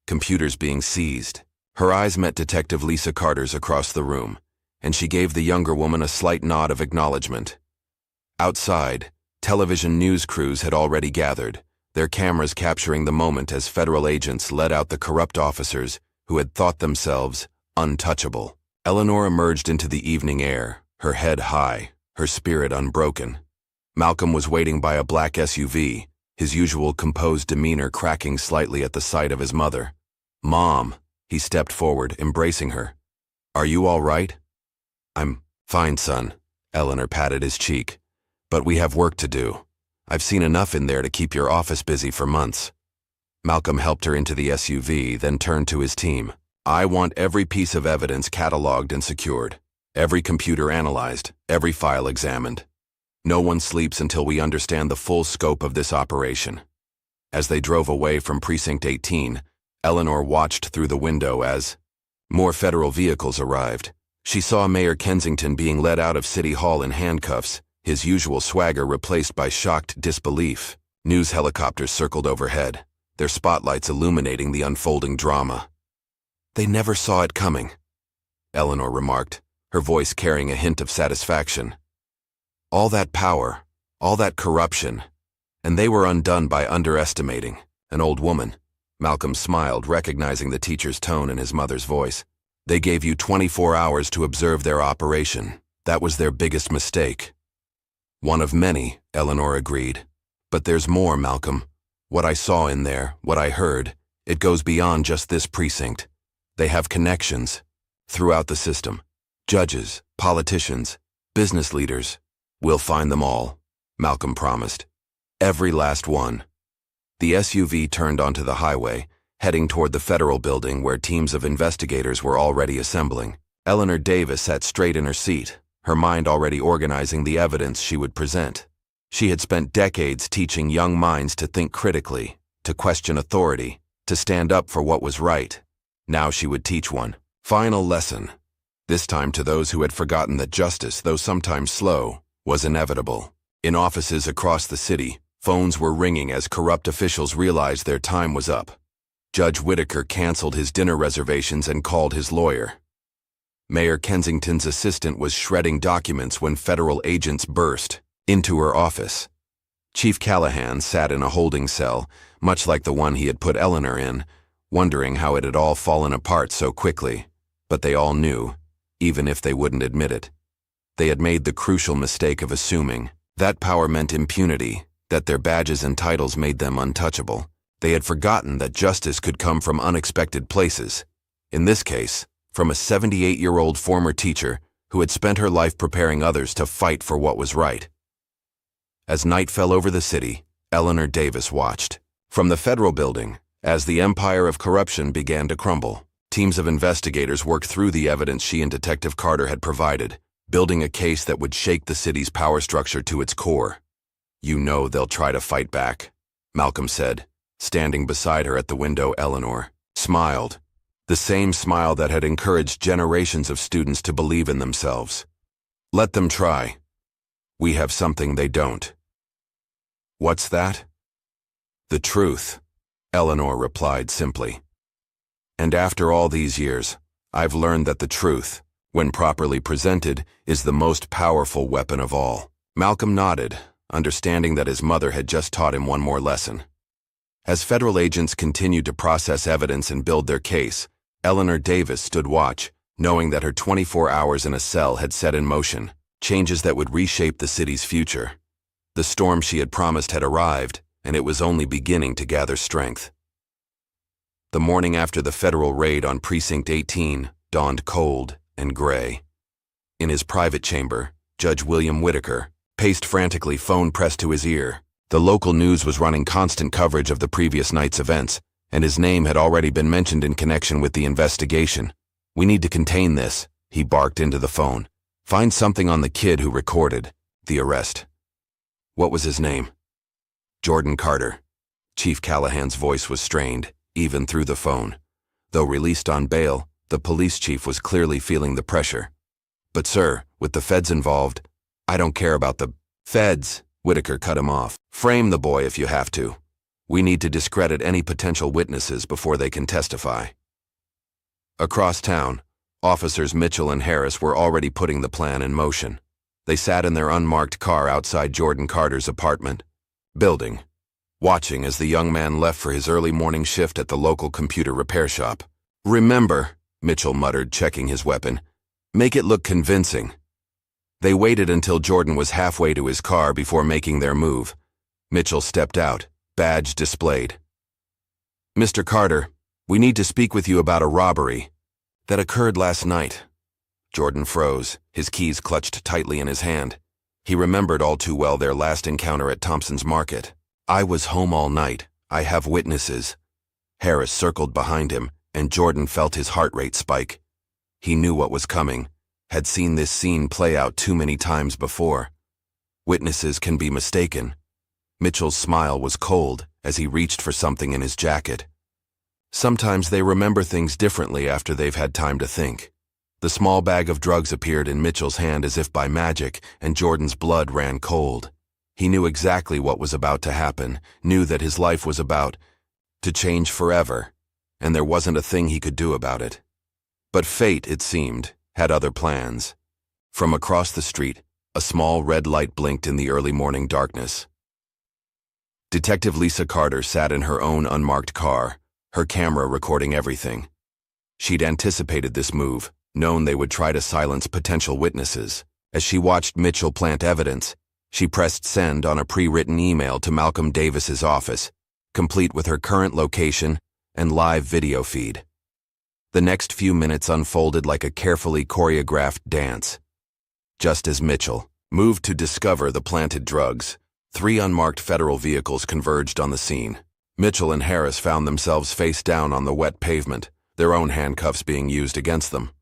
computers being seized. Her eyes met Detective Lisa Carter's across the room, and she gave the younger woman a slight nod of acknowledgement. Outside, television news crews had already gathered, their cameras capturing the moment as federal agents led out the corrupt officers who had thought themselves untouchable. Eleanor emerged into the evening air, her head high, her spirit unbroken. Malcolm was waiting by a black SUV, his usual composed demeanor cracking slightly at the sight of his mother. "Mom," he stepped forward, embracing her. "Are you all right?" "I'm fine, son," Eleanor patted his cheek. "But we have work to do. I've seen enough in there to keep your office busy for months." Malcolm helped her into the SUV, then turned to his team. "I want every piece of evidence cataloged and secured, every computer analyzed, every file examined. No one sleeps until we understand the full scope of this operation." As they drove away from Precinct 18, Eleanor watched through the window as more federal vehicles arrived. She saw Mayor Kensington being led out of City Hall in handcuffs, his usual swagger replaced by shocked disbelief. News helicopters circled overhead, their spotlights illuminating the unfolding drama. "They never saw it coming," Eleanor remarked, her voice carrying a hint of satisfaction. "All that power, all that corruption, and they were undone by underestimating an old woman." Malcolm smiled, recognizing the teacher's tone in his mother's voice. "They gave you 24 hours to observe their operation. That was their biggest mistake." "One of many," Eleanor agreed. "But there's more, Malcolm. What I saw in there, what I heard, it goes beyond just this precinct. They have connections throughout the system. Judges, politicians, business leaders. We'll find them all," Malcolm promised. "Every last one." The SUV turned onto the highway, heading toward the federal building where teams of investigators were already assembling. Eleanor Davis sat straight in her seat, her mind already organizing the evidence she would present. She had spent decades teaching young minds to think critically, to question authority, to stand up for what was right. Now she would teach one final lesson, this time to those who had forgotten that justice, though sometimes slow, was inevitable. In offices across the city, phones were ringing as corrupt officials realized their time was up. Judge Whitaker canceled his dinner reservations and called his lawyer. Mayor Kensington's assistant was shredding documents when federal agents burst into her office. Chief Callahan sat in a holding cell, much like the one he had put Eleanor in, wondering how it had all fallen apart so quickly. But they all knew, even if they wouldn't admit it. They had made the crucial mistake of assuming that power meant impunity, that their badges and titles made them untouchable. They had forgotten that justice could come from unexpected places. In this case, from a 78-year-old former teacher who had spent her life preparing others to fight for what was right. As night fell over the city, Eleanor Davis watched. From the federal building, as the empire of corruption began to crumble, teams of investigators worked through the evidence she and Detective Carter had provided, building a case that would shake the city's power structure to its core. "You know they'll try to fight back," Malcolm said. Standing beside her at the window, Eleanor smiled, the same smile that had encouraged generations of students to believe in themselves. "Let them try. We have something they don't." "What's that?" "The truth," Eleanor replied simply. And after all these years, I've learned that the truth, when properly presented, is the most powerful weapon of all. Malcolm nodded, understanding that his mother had just taught him one more lesson. As federal agents continued to process evidence and build their case, Eleanor Davis stood watch, knowing that her 24 hours in a cell had set in motion changes that would reshape the city's future. The storm she had promised had arrived, and it was only beginning to gather strength. The morning after the federal raid on Precinct 18 dawned cold and gray. In his private chamber, Judge William Whitaker paced frantically, phone pressed to his ear. The local news was running constant coverage of the previous night's events, and his name had already been mentioned in connection with the investigation. "We need to contain this," he barked into the phone. "Find something on the kid who recorded the arrest." "What was his name?" "Jordan Carter." Chief Callahan's voice was strained, even through the phone. Though released on bail, the police chief was clearly feeling the pressure. "But sir, with the feds involved, I don't care about the feds," Whitaker cut him off. "Frame the boy if you have to. We need to discredit any potential witnesses before they can testify." Across town, Officers Mitchell and Harris were already putting the plan in motion. They sat in their unmarked car outside Jordan Carter's apartment building, watching as the young man left for his early morning shift at the local computer repair shop. "Remember," Mitchell muttered, checking his weapon, "make it look convincing." They waited until Jordan was halfway to his car before making their move. Mitchell stepped out, badge displayed. "Mr. Carter, we need to speak with you about a robbery that occurred last night." Jordan froze, his keys clutched tightly in his hand. He remembered all too well their last encounter at Thompson's Market. "I was home all night. I have witnesses." Harris circled behind him, and Jordan felt his heart rate spike. He knew what was coming, had seen this scene play out too many times before. Witnesses can be mistaken. Mitchell's smile was cold as he reached for something in his jacket. Sometimes they remember things differently after they've had time to think. The small bag of drugs appeared in Mitchell's hand as if by magic, and Jordan's blood ran cold. He knew exactly what was about to happen, knew that his life was about to change forever, and there wasn't a thing he could do about it. But fate, it seemed, had other plans. From across the street, a small red light blinked in the early morning darkness. Detective Lisa Carter sat in her own unmarked car, her camera recording everything. She'd anticipated this move, known they would try to silence potential witnesses. As she watched Mitchell plant evidence, she pressed send on a pre-written email to Malcolm Davis's office, complete with her current location and live video feed. The next few minutes unfolded like a carefully choreographed dance. Just as Mitchell moved to discover the planted drugs, 3 unmarked federal vehicles converged on the scene. Mitchell and Harris found themselves face down on the wet pavement, their own handcuffs being used against them.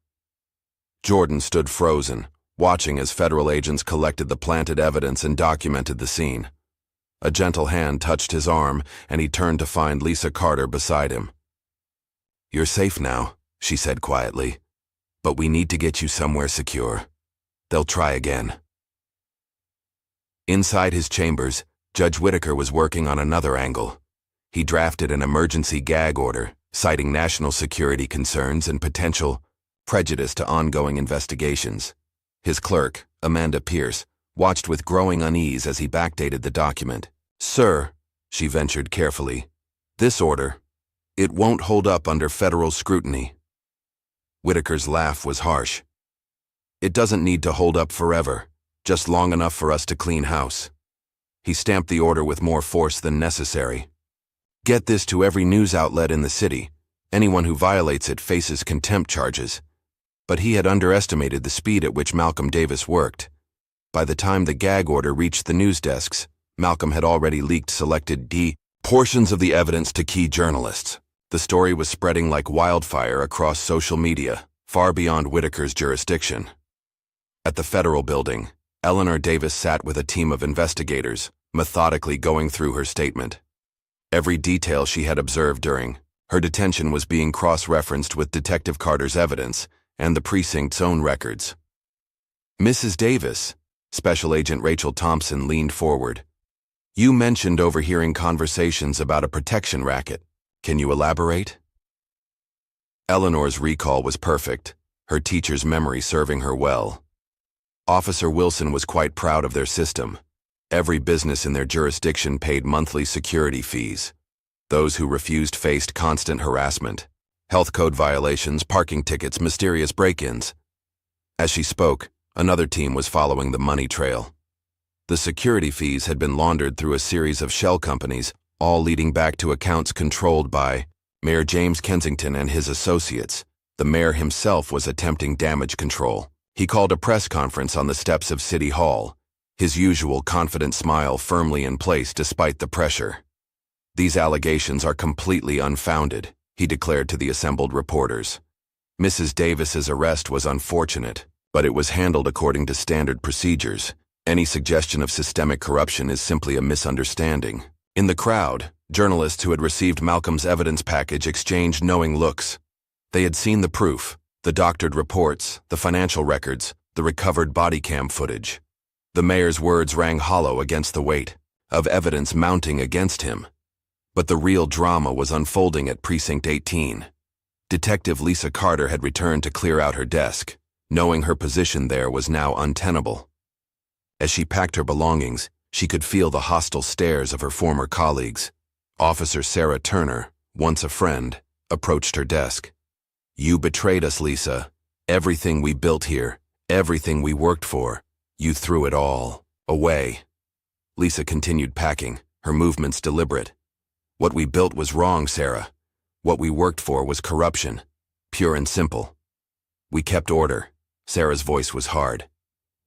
Jordan stood frozen, watching as federal agents collected the planted evidence and documented the scene. A gentle hand touched his arm, and he turned to find Lisa Carter beside him. "You're safe now," she said quietly, "but we need to get you somewhere secure. They'll try again." Inside his chambers, Judge Whitaker was working on another angle. He drafted an emergency gag order, citing national security concerns and potential prejudice to ongoing investigations. His clerk, Amanda Pierce, watched with growing unease as he backdated the document. "Sir," she ventured carefully, "this order, it won't hold up under federal scrutiny." Whitaker's laugh was harsh. "It doesn't need to hold up forever, just long enough for us to clean house." He stamped the order with more force than necessary. "Get this to every news outlet in the city. Anyone who violates it faces contempt charges." But he had underestimated the speed at which Malcolm Davis worked. By the time the gag order reached the news desks, Malcolm had already leaked selected portions of the evidence to key journalists. The story was spreading like wildfire across social media, far beyond Whitaker's jurisdiction. At the federal building, Eleanor Davis sat with a team of investigators, methodically going through her statement. Every detail she had observed during her detention was being cross-referenced with Detective Carter's evidence and the precinct's own records. "Mrs. Davis," Special Agent Rachel Thompson leaned forward. "You mentioned overhearing conversations about a protection racket. Can you elaborate?" Eleanor's recall was perfect, her teacher's memory serving her well. Officer Wilson was quite proud of their system. Every business in their jurisdiction paid monthly security fees. Those who refused faced constant harassment, health code violations, parking tickets, mysterious break-ins. As she spoke, another team was following the money trail. The security fees had been laundered through a series of shell companies, all leading back to accounts controlled by Mayor James Kensington and his associates. The mayor himself was attempting damage control. He called a press conference on the steps of City Hall, his usual confident smile firmly in place despite the pressure. "These allegations are completely unfounded," he declared to the assembled reporters. "Mrs. Davis's arrest was unfortunate, but it was handled according to standard procedures. Any suggestion of systemic corruption is simply a misunderstanding." In the crowd, journalists who had received Malcolm's evidence package exchanged knowing looks. They had seen the proof, the doctored reports, the financial records, the recovered body cam footage. The mayor's words rang hollow against the weight of evidence mounting against him. But the real drama was unfolding at Precinct 18. Detective Lisa Carter had returned to clear out her desk, knowing her position there was now untenable. As she packed her belongings, she could feel the hostile stares of her former colleagues. Officer Sarah Turner, once a friend, approached her desk. "You betrayed us, Lisa. Everything we built here, everything we worked for, you threw it all away." Lisa continued packing, her movements deliberate. "What we built was wrong, Sarah. What we worked for was corruption, pure and simple. We kept order." Sarah's voice was hard.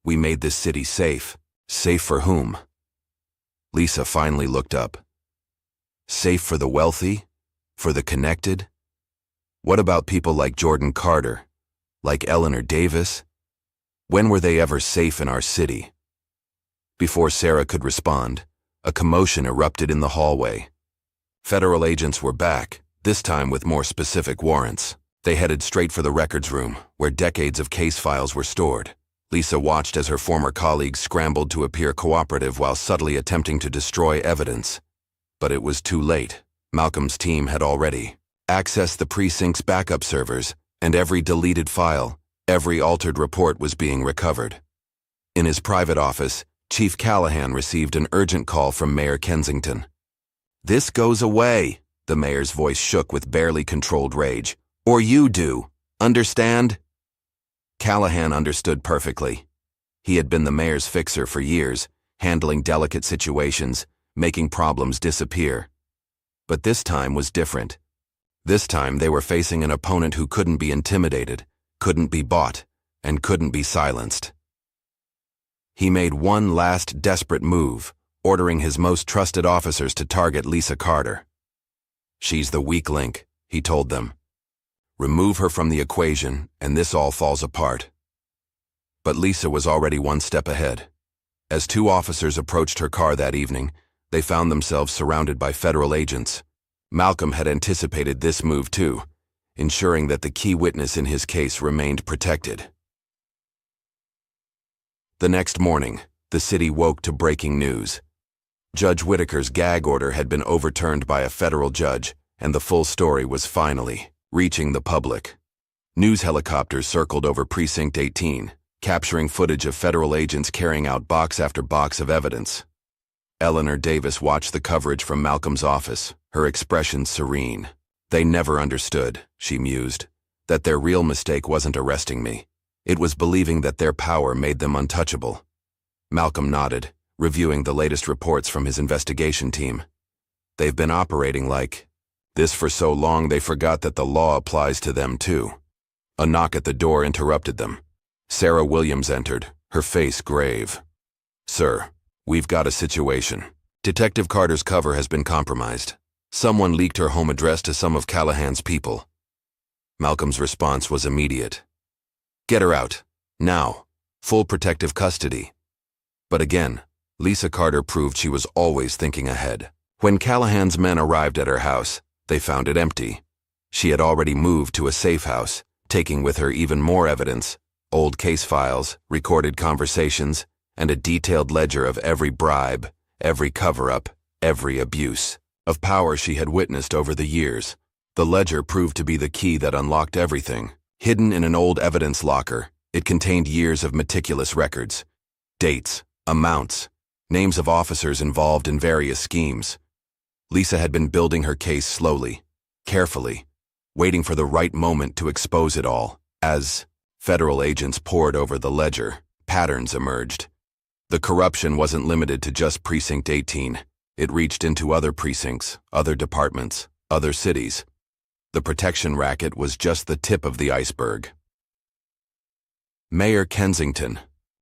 "We made this city safe. Safe for whom?" Lisa finally looked up. "Safe for the wealthy? For the connected? What about people like Jordan Carter? Like Eleanor Davis? When were they ever safe in our city?" Before Sarah could respond, a commotion erupted in the hallway. Federal agents were back, this time with more specific warrants. They headed straight for the records room, where decades of case files were stored. Lisa watched as her former colleagues scrambled to appear cooperative while subtly attempting to destroy evidence. But it was too late. Malcolm's team had already accessed the precinct's backup servers, and every deleted file, every altered report was being recovered. In his private office, Chief Callahan received an urgent call from Mayor Kensington. "This goes away," the mayor's voice shook with barely controlled rage. "Or you do. Understand?" Callahan understood perfectly. He had been the mayor's fixer for years, handling delicate situations, making problems disappear. But this time was different. This time they were facing an opponent who couldn't be intimidated, couldn't be bought, and couldn't be silenced. He made one last desperate move, ordering his most trusted officers to target Lisa Carter. "She's the weak link," he told them. "Remove her from the equation, and this all falls apart." But Lisa was already one step ahead. As two officers approached her car that evening, they found themselves surrounded by federal agents. Malcolm had anticipated this move too, ensuring that the key witness in his case remained protected. The next morning, the city woke to breaking news. Judge Whitaker's gag order had been overturned by a federal judge, and the full story was finally reaching the public. News helicopters circled over Precinct 18, capturing footage of federal agents carrying out box after box of evidence. Eleanor Davis watched the coverage from Malcolm's office, her expression serene. "They never understood," she mused, "that their real mistake wasn't arresting me. It was believing that their power made them untouchable." Malcolm nodded, reviewing the latest reports from his investigation team. "They've been operating like this for so long they forgot that the law applies to them too." A knock at the door interrupted them. Sarah Williams entered, her face grave. "Sir, we've got a situation. Detective Carter's cover has been compromised. Someone leaked her home address to some of Callahan's people." Malcolm's response was immediate. "Get her out. Now. Full protective custody." But again, Lisa Carter proved she was always thinking ahead. When Callahan's men arrived at her house, they found it empty. She had already moved to a safe house, taking with her even more evidence, old case files, recorded conversations, and a detailed ledger of every bribe, every cover-up, every abuse of power she had witnessed over the years. The ledger proved to be the key that unlocked everything. Hidden in an old evidence locker, it contained years of meticulous records. Dates, amounts, names of officers involved in various schemes. Lisa had been building her case slowly, carefully, waiting for the right moment to expose it all. As federal agents pored over the ledger, patterns emerged. The corruption wasn't limited to just Precinct 18. It reached into other precincts, other departments, other cities. The protection racket was just the tip of the iceberg. Mayor Kensington,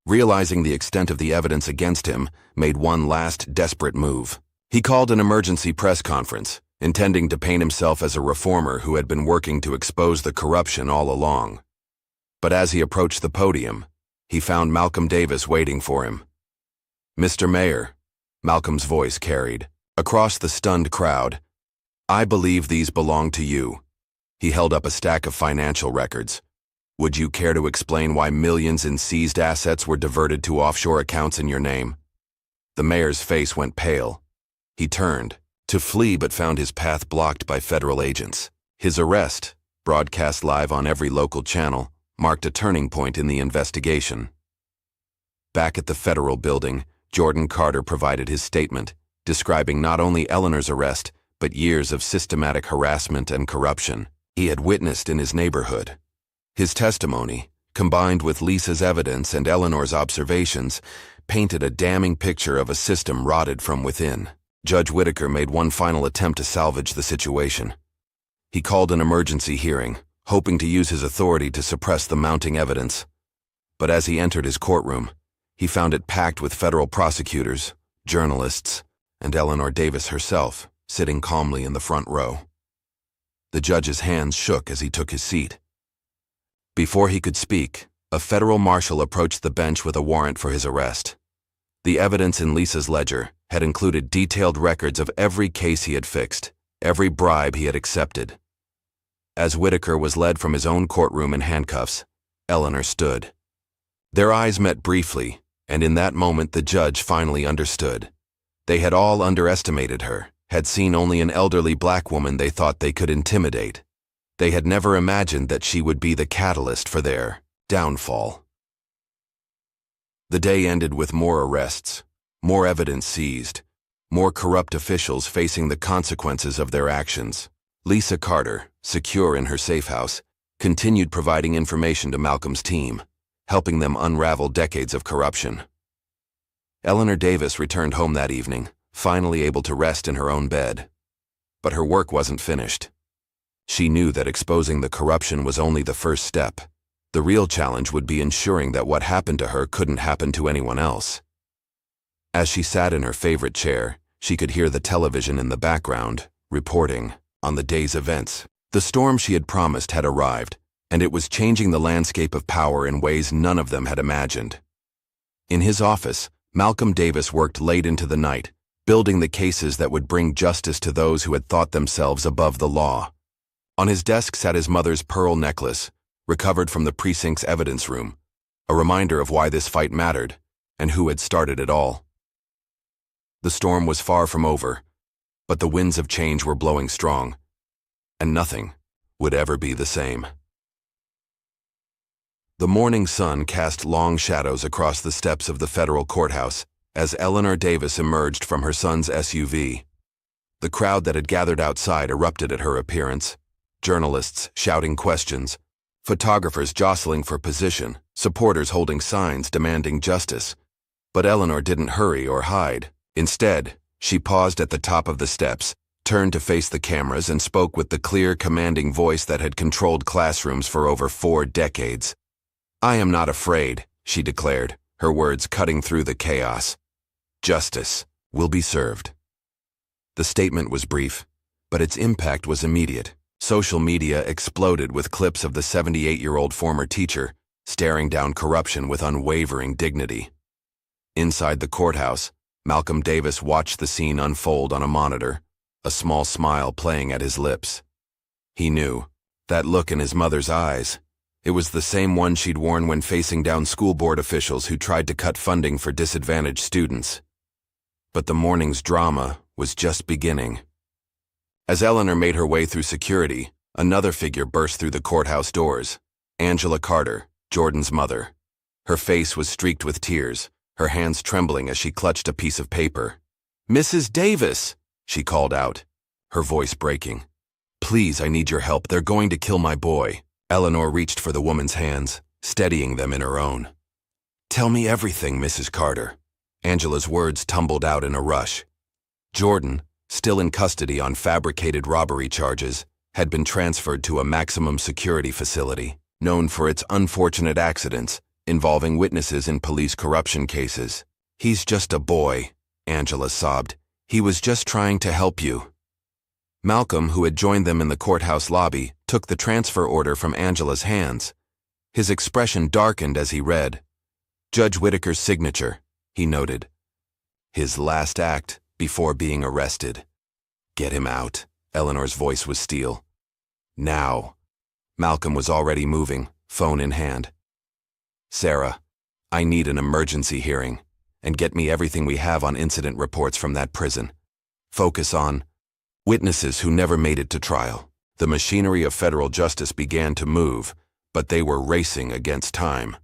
realizing the extent of the evidence against him, made one last desperate move. He called an emergency press conference, intending to paint himself as a reformer who had been working to expose the corruption all along. But as he approached the podium, he found Malcolm Davis waiting for him. "Mr. Mayor," Malcolm's voice carried, across the stunned crowd, "I believe these belong to you." He held up a stack of financial records. "Would you care to explain why millions in seized assets were diverted to offshore accounts in your name?" The mayor's face went pale. He turned to flee but found his path blocked by federal agents. His arrest, broadcast live on every local channel, marked a turning point in the investigation. Back at the federal building, Jordan Carter provided his statement, describing not only Eleanor's arrest, but years of systematic harassment and corruption he had witnessed in his neighborhood. His testimony, combined with Lisa's evidence and Eleanor's observations, painted a damning picture of a system rotted from within. Judge Whitaker made one final attempt to salvage the situation. He called an emergency hearing, hoping to use his authority to suppress the mounting evidence. But as he entered his courtroom, he found it packed with federal prosecutors, journalists, and Eleanor Davis herself, sitting calmly in the front row. The judge's hands shook as he took his seat. Before he could speak, a federal marshal approached the bench with a warrant for his arrest. The evidence in Lisa's ledger had included detailed records of every case he had fixed, every bribe he had accepted. As Whitaker was led from his own courtroom in handcuffs, Eleanor stood. Their eyes met briefly, and in that moment the judge finally understood. They had all underestimated her, had seen only an elderly black woman they thought they could intimidate. They had never imagined that she would be the catalyst for their downfall. The day ended with more arrests, more evidence seized, more corrupt officials facing the consequences of their actions. Lisa Carter, secure in her safe house, continued providing information to Malcolm's team, helping them unravel decades of corruption. Eleanor Davis returned home that evening, finally able to rest in her own bed. But her work wasn't finished. She knew that exposing the corruption was only the first step. The real challenge would be ensuring that what happened to her couldn't happen to anyone else. As she sat in her favorite chair, she could hear the television in the background, reporting on the day's events. The storm she had promised had arrived, and it was changing the landscape of power in ways none of them had imagined. In his office, Malcolm Davis worked late into the night, building the cases that would bring justice to those who had thought themselves above the law. On his desk sat his mother's pearl necklace, recovered from the precinct's evidence room, a reminder of why this fight mattered and who had started it all. The storm was far from over, but the winds of change were blowing strong, and nothing would ever be the same. The morning sun cast long shadows across the steps of the federal courthouse as Eleanor Davis emerged from her son's SUV. The crowd that had gathered outside erupted at her appearance, journalists shouting questions, photographers jostling for position, supporters holding signs demanding justice. But Eleanor didn't hurry or hide. Instead, she paused at the top of the steps, turned to face the cameras, and spoke with the clear, commanding voice that had controlled classrooms for over 4 decades. "I am not afraid," she declared, her words cutting through the chaos. "Justice will be served." The statement was brief, but its impact was immediate. Social media exploded with clips of the 78-year-old former teacher staring down corruption with unwavering dignity. Inside the courthouse, Malcolm Davis watched the scene unfold on a monitor, a small smile playing at his lips. He knew that look in his mother's eyes. It was the same one she'd worn when facing down school board officials who tried to cut funding for disadvantaged students. But the morning's drama was just beginning. As Eleanor made her way through security, another figure burst through the courthouse doors. Angela Carter, Jordan's mother. Her face was streaked with tears, her hands trembling as she clutched a piece of paper. "Mrs. Davis," she called out, her voice breaking. "Please, I need your help. They're going to kill my boy." Eleanor reached for the woman's hands, steadying them in her own. "Tell me everything, Mrs. Carter." Angela's words tumbled out in a rush. Jordan, still in custody on fabricated robbery charges, had been transferred to a maximum security facility, known for its unfortunate accidents involving witnesses in police corruption cases. "He's just a boy," Angela sobbed. "He was just trying to help you." Malcolm, who had joined them in the courthouse lobby, took the transfer order from Angela's hands. His expression darkened as he read. "Judge Whitaker's signature," he noted. "His last act before being arrested." "Get him out." Eleanor's voice was steel. "Now." Malcolm was already moving, phone in hand. "Sarah, I need an emergency hearing, and get me everything we have on incident reports from that prison. Focus on witnesses who never made it to trial." The machinery of federal justice began to move, but they were racing against time.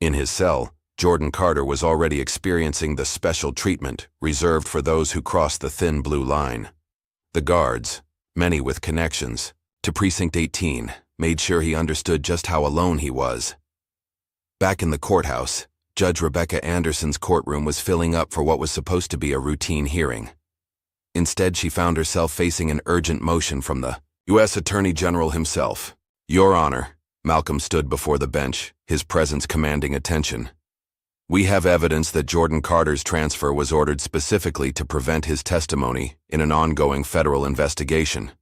In his cell, Jordan Carter was already experiencing the special treatment reserved for those who crossed the thin blue line. The guards, many with connections to Precinct 18, made sure he understood just how alone he was. Back in the courthouse, Judge Rebecca Anderson's courtroom was filling up for what was supposed to be a routine hearing. Instead, she found herself facing an urgent motion from the U.S. Attorney General himself. "Your Honor," Malcolm stood before the bench, his presence commanding attention. "We have evidence that Jordan Carter's transfer was ordered specifically to prevent his testimony in an ongoing federal investigation."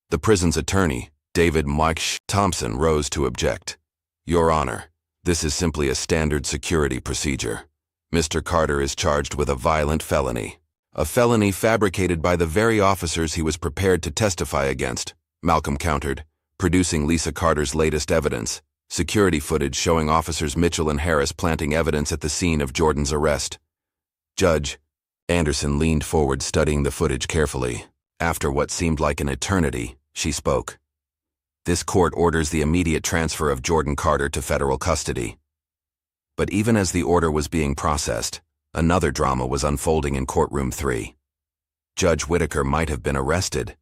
The prison's attorney, David Mike Thompson, rose to object. "Your Honor, this is simply a standard security procedure. Mr. Carter is charged with a violent felony. A felony fabricated by the very officers he was prepared to testify against," Malcolm countered, producing Lisa Carter's latest evidence, security footage showing officers Mitchell and Harris planting evidence at the scene of Jordan's arrest. "Judge," Anderson leaned forward, studying the footage carefully. After what seemed like an eternity, she spoke. "This court orders the immediate transfer of Jordan Carter to federal custody." But even as the order was being processed, another drama was unfolding in courtroom 3. Judge Whitaker might have been arrested,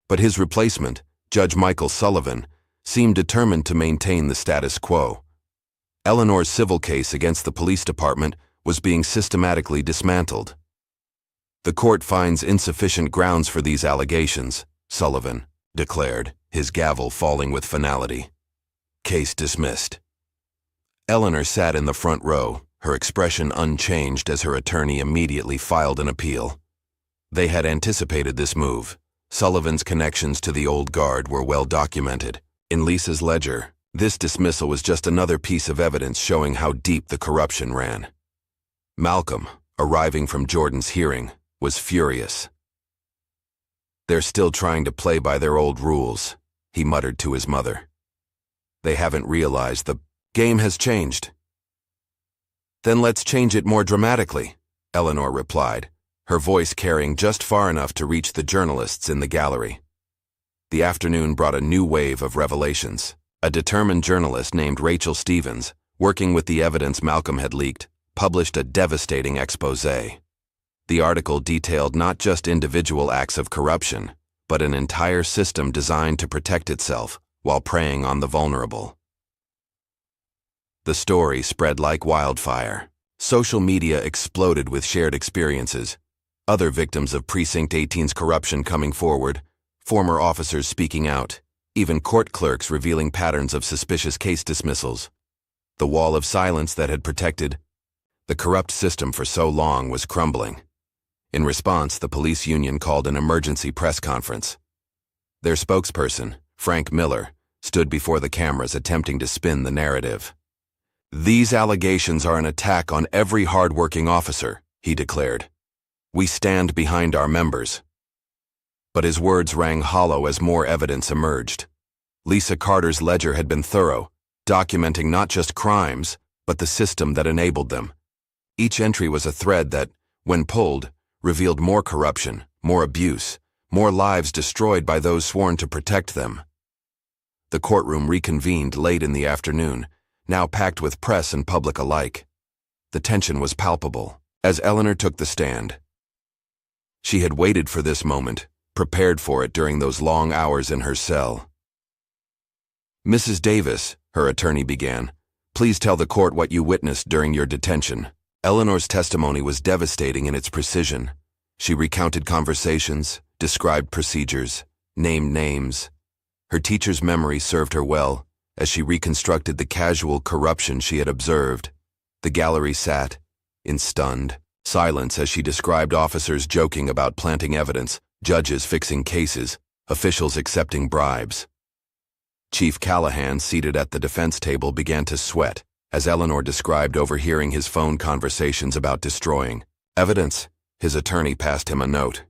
but his replacement, Judge Michael Sullivan, seemed determined to maintain the status quo. Eleanor's civil case against the police department was being systematically dismantled. "The court finds insufficient grounds for these allegations," Sullivan declared, his gavel falling with finality. "Case dismissed." Eleanor sat in the front row, her expression unchanged as her attorney immediately filed an appeal. They had anticipated this move. Sullivan's connections to the old guard were well documented. In Lisa's ledger, this dismissal was just another piece of evidence showing how deep the corruption ran. Malcolm, arriving from Jordan's hearing, was furious. "They're still trying to play by their old rules," he muttered to his mother. "They haven't realized the game has changed." "Then let's change it more dramatically," Eleanor replied, her voice carrying just far enough to reach the journalists in the gallery. The afternoon brought a new wave of revelations. A determined journalist named Rachel Stevens, working with the evidence Malcolm had leaked, published a devastating exposé. The article detailed not just individual acts of corruption, but an entire system designed to protect itself while preying on the vulnerable. The story spread like wildfire. Social media exploded with shared experiences. Other victims of Precinct 18's corruption coming forward, former officers speaking out, even court clerks revealing patterns of suspicious case dismissals. The wall of silence that had protected the corrupt system for so long was crumbling. In response, the police union called an emergency press conference. Their spokesperson, Frank Miller, stood before the cameras attempting to spin the narrative. "These allegations are an attack on every hard-working officer," he declared. "We stand behind our members." But his words rang hollow as more evidence emerged. Lisa Carter's ledger had been thorough, documenting not just crimes, but the system that enabled them. Each entry was a thread that, when pulled, revealed more corruption, more abuse, more lives destroyed by those sworn to protect them. The courtroom reconvened late in the afternoon, now packed with press and public alike. The tension was palpable as Eleanor took the stand. She had waited for this moment, prepared for it during those long hours in her cell. "Mrs. Davis," her attorney began, "please tell the court what you witnessed during your detention." Eleanor's testimony was devastating in its precision. She recounted conversations, described procedures, named names. Her teacher's memory served her well as she reconstructed the casual corruption she had observed. The gallery sat in stunned silence as she described officers joking about planting evidence, judges fixing cases, officials accepting bribes. Chief Callahan, seated at the defense table, began to sweat as Eleanor described overhearing his phone conversations about destroying evidence. His attorney passed him a note.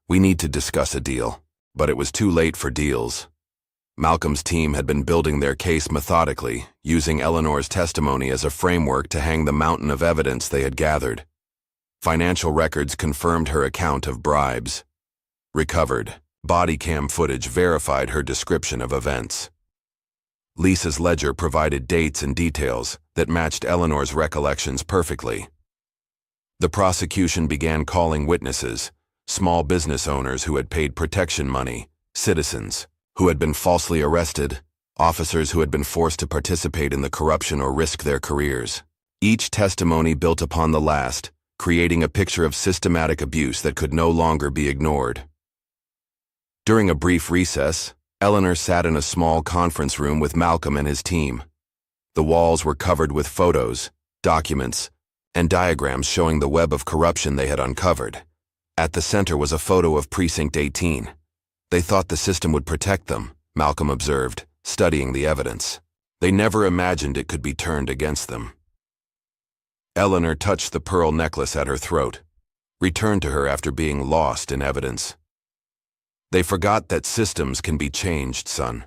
"We need to discuss a deal." But it was too late for deals. Malcolm's team had been building their case methodically, using Eleanor's testimony as a framework to hang the mountain of evidence they had gathered. Financial records confirmed her account of bribes. Recovered body cam footage verified her description of events. Lisa's ledger provided dates and details that matched Eleanor's recollections perfectly. The prosecution began calling witnesses, small business owners who had paid protection money, citizens who had been falsely arrested, officers who had been forced to participate in the corruption or risk their careers. Each testimony built upon the last, creating a picture of systematic abuse that could no longer be ignored. During a brief recess, Eleanor sat in a small conference room with Malcolm and his team. The walls were covered with photos, documents, and diagrams showing the web of corruption they had uncovered. At the center was a photo of Precinct 18. "They thought the system would protect them," Malcolm observed, studying the evidence. "They never imagined it could be turned against them." Eleanor touched the pearl necklace at her throat, returned to her after being lost in evidence. "They forgot that systems can be changed, son.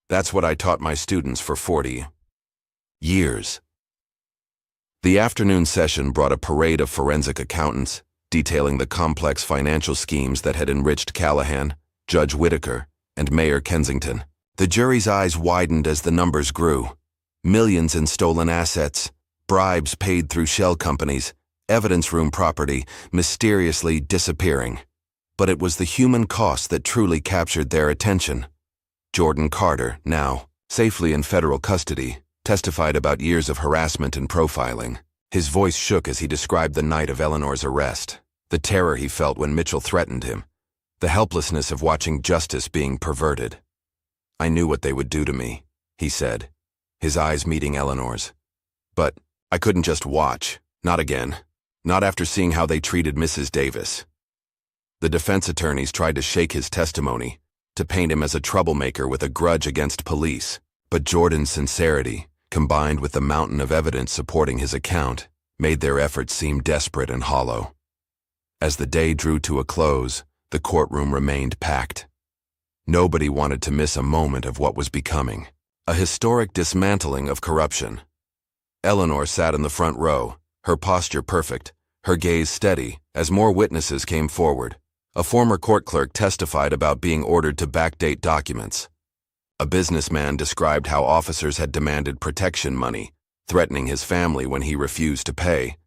That's what I taught my students for 40 years." The afternoon session brought a parade of forensic accountants, detailing the complex financial schemes that had enriched Callahan, Judge Whitaker, and Mayor Kensington. The jury's eyes widened as the numbers grew. Millions in stolen assets, bribes paid through shell companies, evidence room property mysteriously disappearing. But it was the human cost that truly captured their attention. Jordan Carter, now safely in federal custody, testified about years of harassment and profiling. His voice shook as he described the night of Eleanor's arrest, the terror he felt when Mitchell threatened him, the helplessness of watching justice being perverted. "I knew what they would do to me," he said, his eyes meeting Eleanor's. "But I couldn't just watch, not again, not after seeing how they treated Mrs. Davis." The defense attorneys tried to shake his testimony, to paint him as a troublemaker with a grudge against police, but Jordan's sincerity, combined with the mountain of evidence supporting his account, made their efforts seem desperate and hollow. As the day drew to a close, the courtroom remained packed. Nobody wanted to miss a moment of what was becoming a historic dismantling of corruption. Eleanor sat in the front row, her posture perfect, her gaze steady, as more witnesses came forward. A former court clerk testified about being ordered to backdate documents. A businessman described how officers had demanded protection money, threatening his family when he refused to pay.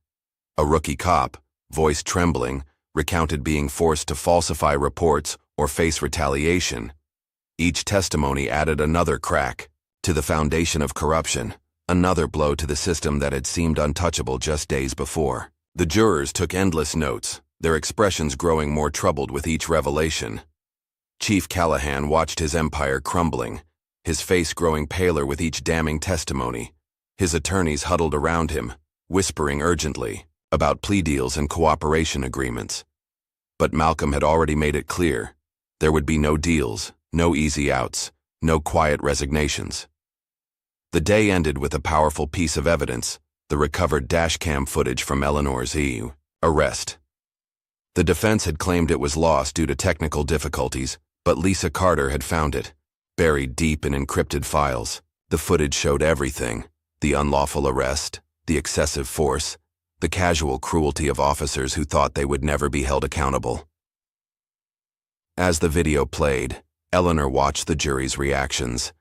A rookie cop, voice trembling, recounted being forced to falsify reports or face retaliation. Each testimony added another crack to the foundation of corruption, another blow to the system that had seemed untouchable just days before. The jurors took endless notes, their expressions growing more troubled with each revelation. Chief Callahan watched his empire crumbling, his face growing paler with each damning testimony. His attorneys huddled around him, whispering urgently about plea deals and cooperation agreements. But Malcolm had already made it clear, there would be no deals, no easy outs, no quiet resignations. The day ended with a powerful piece of evidence, the recovered dashcam footage from Eleanor's arrest. The defense had claimed it was lost due to technical difficulties, but Lisa Carter had found it, buried deep in encrypted files. The footage showed everything: the unlawful arrest, the excessive force, the casual cruelty of officers who thought they would never be held accountable. As the video played, Eleanor watched the jury's reactions.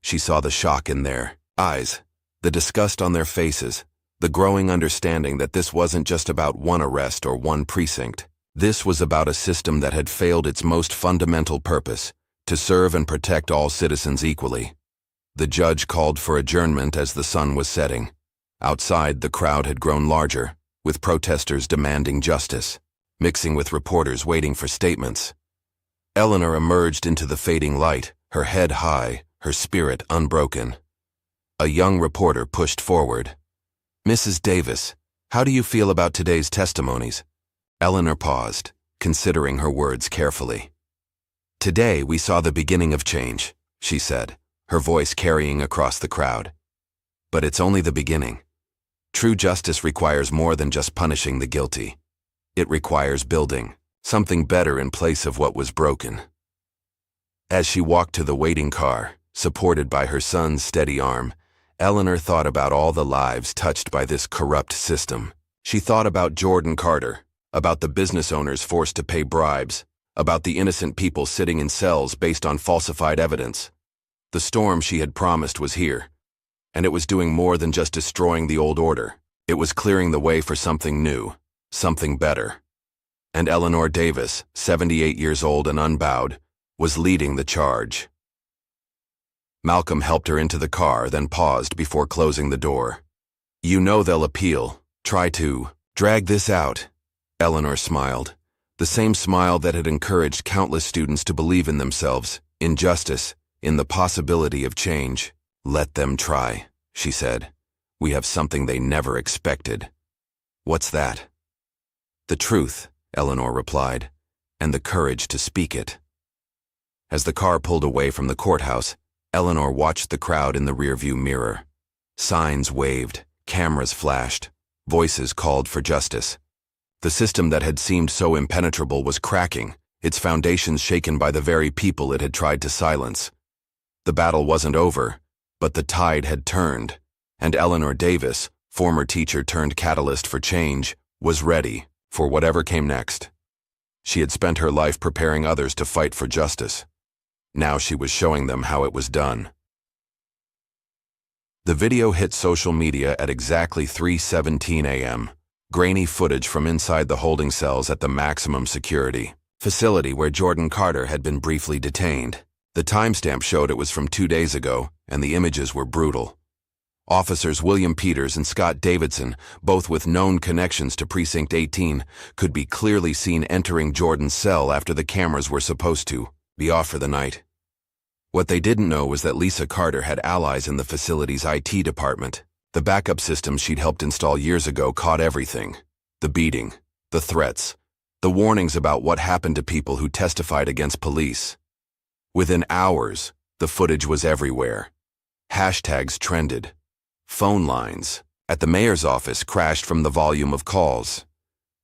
She saw the shock in their eyes, the disgust on their faces, the growing understanding that this wasn't just about one arrest or one precinct. This was about a system that had failed its most fundamental purpose, to serve and protect all citizens equally. The judge called for adjournment as the sun was setting. Outside, the crowd had grown larger, with protesters demanding justice, mixing with reporters waiting for statements. Eleanor emerged into the fading light, her head high, her spirit unbroken. A young reporter pushed forward. "Mrs. Davis, how do you feel about today's testimonies?" Eleanor paused, considering her words carefully. "Today we saw the beginning of change," she said, her voice carrying across the crowd. "But it's only the beginning. True justice requires more than just punishing the guilty. It requires building something better in place of what was broken." As she walked to the waiting car, supported by her son's steady arm, Eleanor thought about all the lives touched by this corrupt system. She thought about Jordan Carter, about the business owners forced to pay bribes, about the innocent people sitting in cells based on falsified evidence. The storm she had promised was here, and it was doing more than just destroying the old order. It was clearing the way for something new, something better. And Eleanor Davis, 78 years old and unbowed, was leading the charge. Malcolm helped her into the car, then paused before closing the door. "You know they'll appeal. Try to drag this out." Eleanor smiled, the same smile that had encouraged countless students to believe in themselves, in justice, in the possibility of change. "Let them try," she said. "We have something they never expected." "What's that?" "The truth," Eleanor replied, "and the courage to speak it." As the car pulled away from the courthouse, Eleanor watched the crowd in the rearview mirror. Signs waved, cameras flashed, voices called for justice. The system that had seemed so impenetrable was cracking, its foundations shaken by the very people it had tried to silence. The battle wasn't over, but the tide had turned, and Eleanor Davis, former teacher turned catalyst for change, was ready for whatever came next. She had spent her life preparing others to fight for justice. Now she was showing them how it was done. The video hit social media at exactly 3:17 a.m. Grainy footage from inside the holding cells at the maximum security facility where Jordan Carter had been briefly detained. The timestamp showed it was from 2 days ago, and the images were brutal. Officers William Peters and Scott Davidson, both with known connections to Precinct 18, could be clearly seen entering Jordan's cell after the cameras were supposed to be off for the night. What they didn't know was that Lisa Carter had allies in the facility's IT department. The backup system she'd helped install years ago caught everything. The beating, the threats, the warnings about what happened to people who testified against police. Within hours, the footage was everywhere. Hashtags trended. Phone lines at the mayor's office crashed from the volume of calls.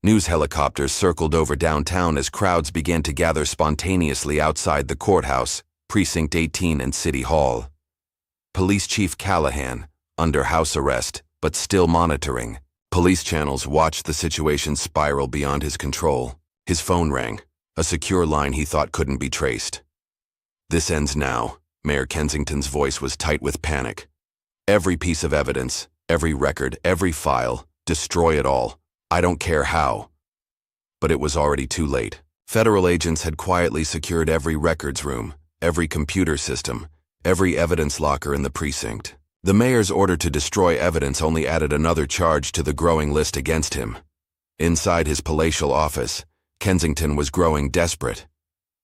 News helicopters circled over downtown as crowds began to gather spontaneously outside the courthouse, Precinct 18 and City Hall. Police Chief Callahan, under house arrest, but still monitoring. Police channels watched the situation spiral beyond his control. His phone rang, a secure line he thought couldn't be traced. "This ends now." Mayor Kensington's voice was tight with panic. "Every piece of evidence, every record, every file, destroy it all. I don't care how." But it was already too late. Federal agents had quietly secured every records room, every computer system, every evidence locker in the precinct. The mayor's order to destroy evidence only added another charge to the growing list against him. Inside his palatial office, Kensington was growing desperate.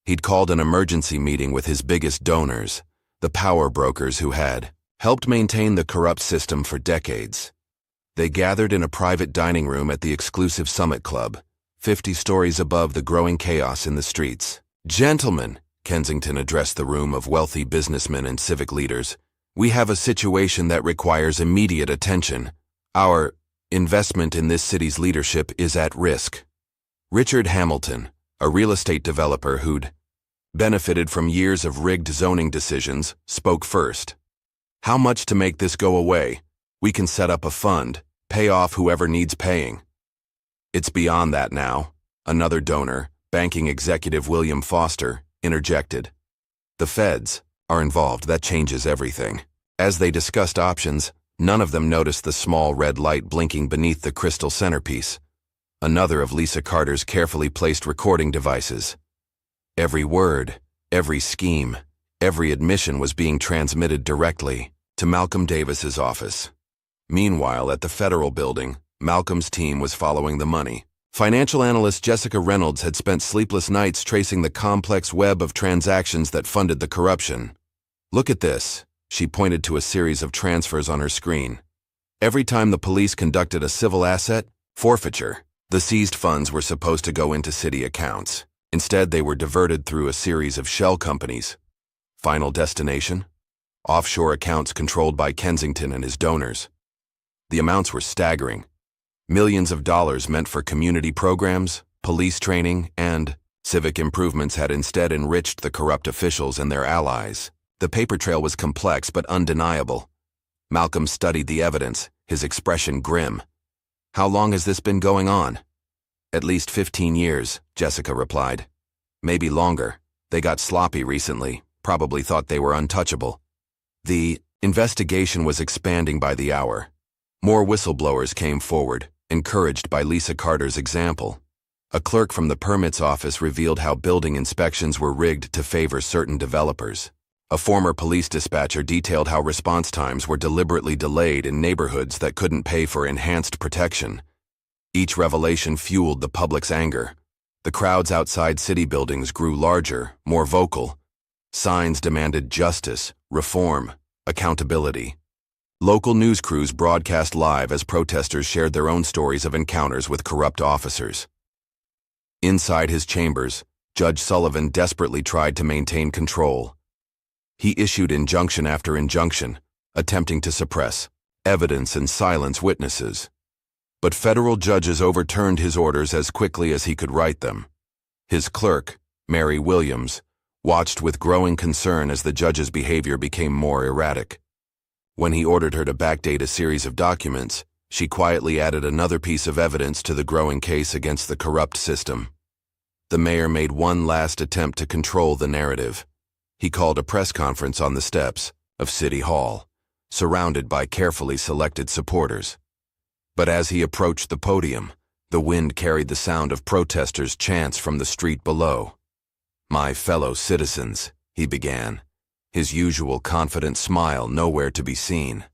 He'd called an emergency meeting with his biggest donors, the power brokers who had helped maintain the corrupt system for decades. They gathered in a private dining room at the exclusive Summit Club, 50 stories above the growing chaos in the streets. "Gentlemen," Kensington addressed the room of wealthy businessmen and civic leaders, "we have a situation that requires immediate attention. Our investment in this city's leadership is at risk." Richard Hamilton, a real estate developer who'd benefited from years of rigged zoning decisions, spoke first. "How much to make this go away? We can set up a fund, pay off whoever needs paying." "It's beyond that now," another donor, Banking executive William Foster interjected. The feds are involved. That changes everything. As they discussed options, none of them noticed the small red light blinking beneath the crystal centerpiece, another of Lisa Carter's carefully placed recording devices. Every word, every scheme, every admission was being transmitted directly to Malcolm Davis's office. Meanwhile, at the federal building, Malcolm's team was following the money. Financial analyst Jessica Reynolds had spent sleepless nights tracing the complex web of transactions that funded the corruption. Look at this. She pointed to a series of transfers on her screen. Every time the police conducted a civil asset forfeiture, the seized funds were supposed to go into city accounts. Instead, they were diverted through a series of shell companies. Final destination? Offshore accounts controlled by Kensington and his donors. The amounts were staggering. Millions of dollars meant for community programs, police training, and civic improvements had instead enriched the corrupt officials and their allies. The paper trail was complex but undeniable. Malcolm studied the evidence, his expression grim. How long has this been going on? At least 15 years, Jessica replied. Maybe longer. They got sloppy recently, probably thought they were untouchable. The investigation was expanding by the hour. More whistleblowers came forward, encouraged by Lisa Carter's example. A clerk from the permits office revealed how building inspections were rigged to favor certain developers. A former police dispatcher detailed how response times were deliberately delayed in neighborhoods that couldn't pay for enhanced protection. Each revelation fueled the public's anger. The crowds outside city buildings grew larger, more vocal. Signs demanded justice, reform, accountability. Local news crews broadcast live as protesters shared their own stories of encounters with corrupt officers. Inside his chambers, Judge Sullivan desperately tried to maintain control. He issued injunction after injunction, attempting to suppress evidence and silence witnesses. But federal judges overturned his orders as quickly as he could write them. His clerk, Mary Williams, watched with growing concern as the judge's behavior became more erratic. When he ordered her to backdate a series of documents, she quietly added another piece of evidence to the growing case against the corrupt system. The mayor made one last attempt to control the narrative. He called a press conference on the steps of City Hall, surrounded by carefully selected supporters. But as he approached the podium, the wind carried the sound of protesters' chants from the street below. "My fellow citizens," he began, his usual confident smile nowhere to be seen.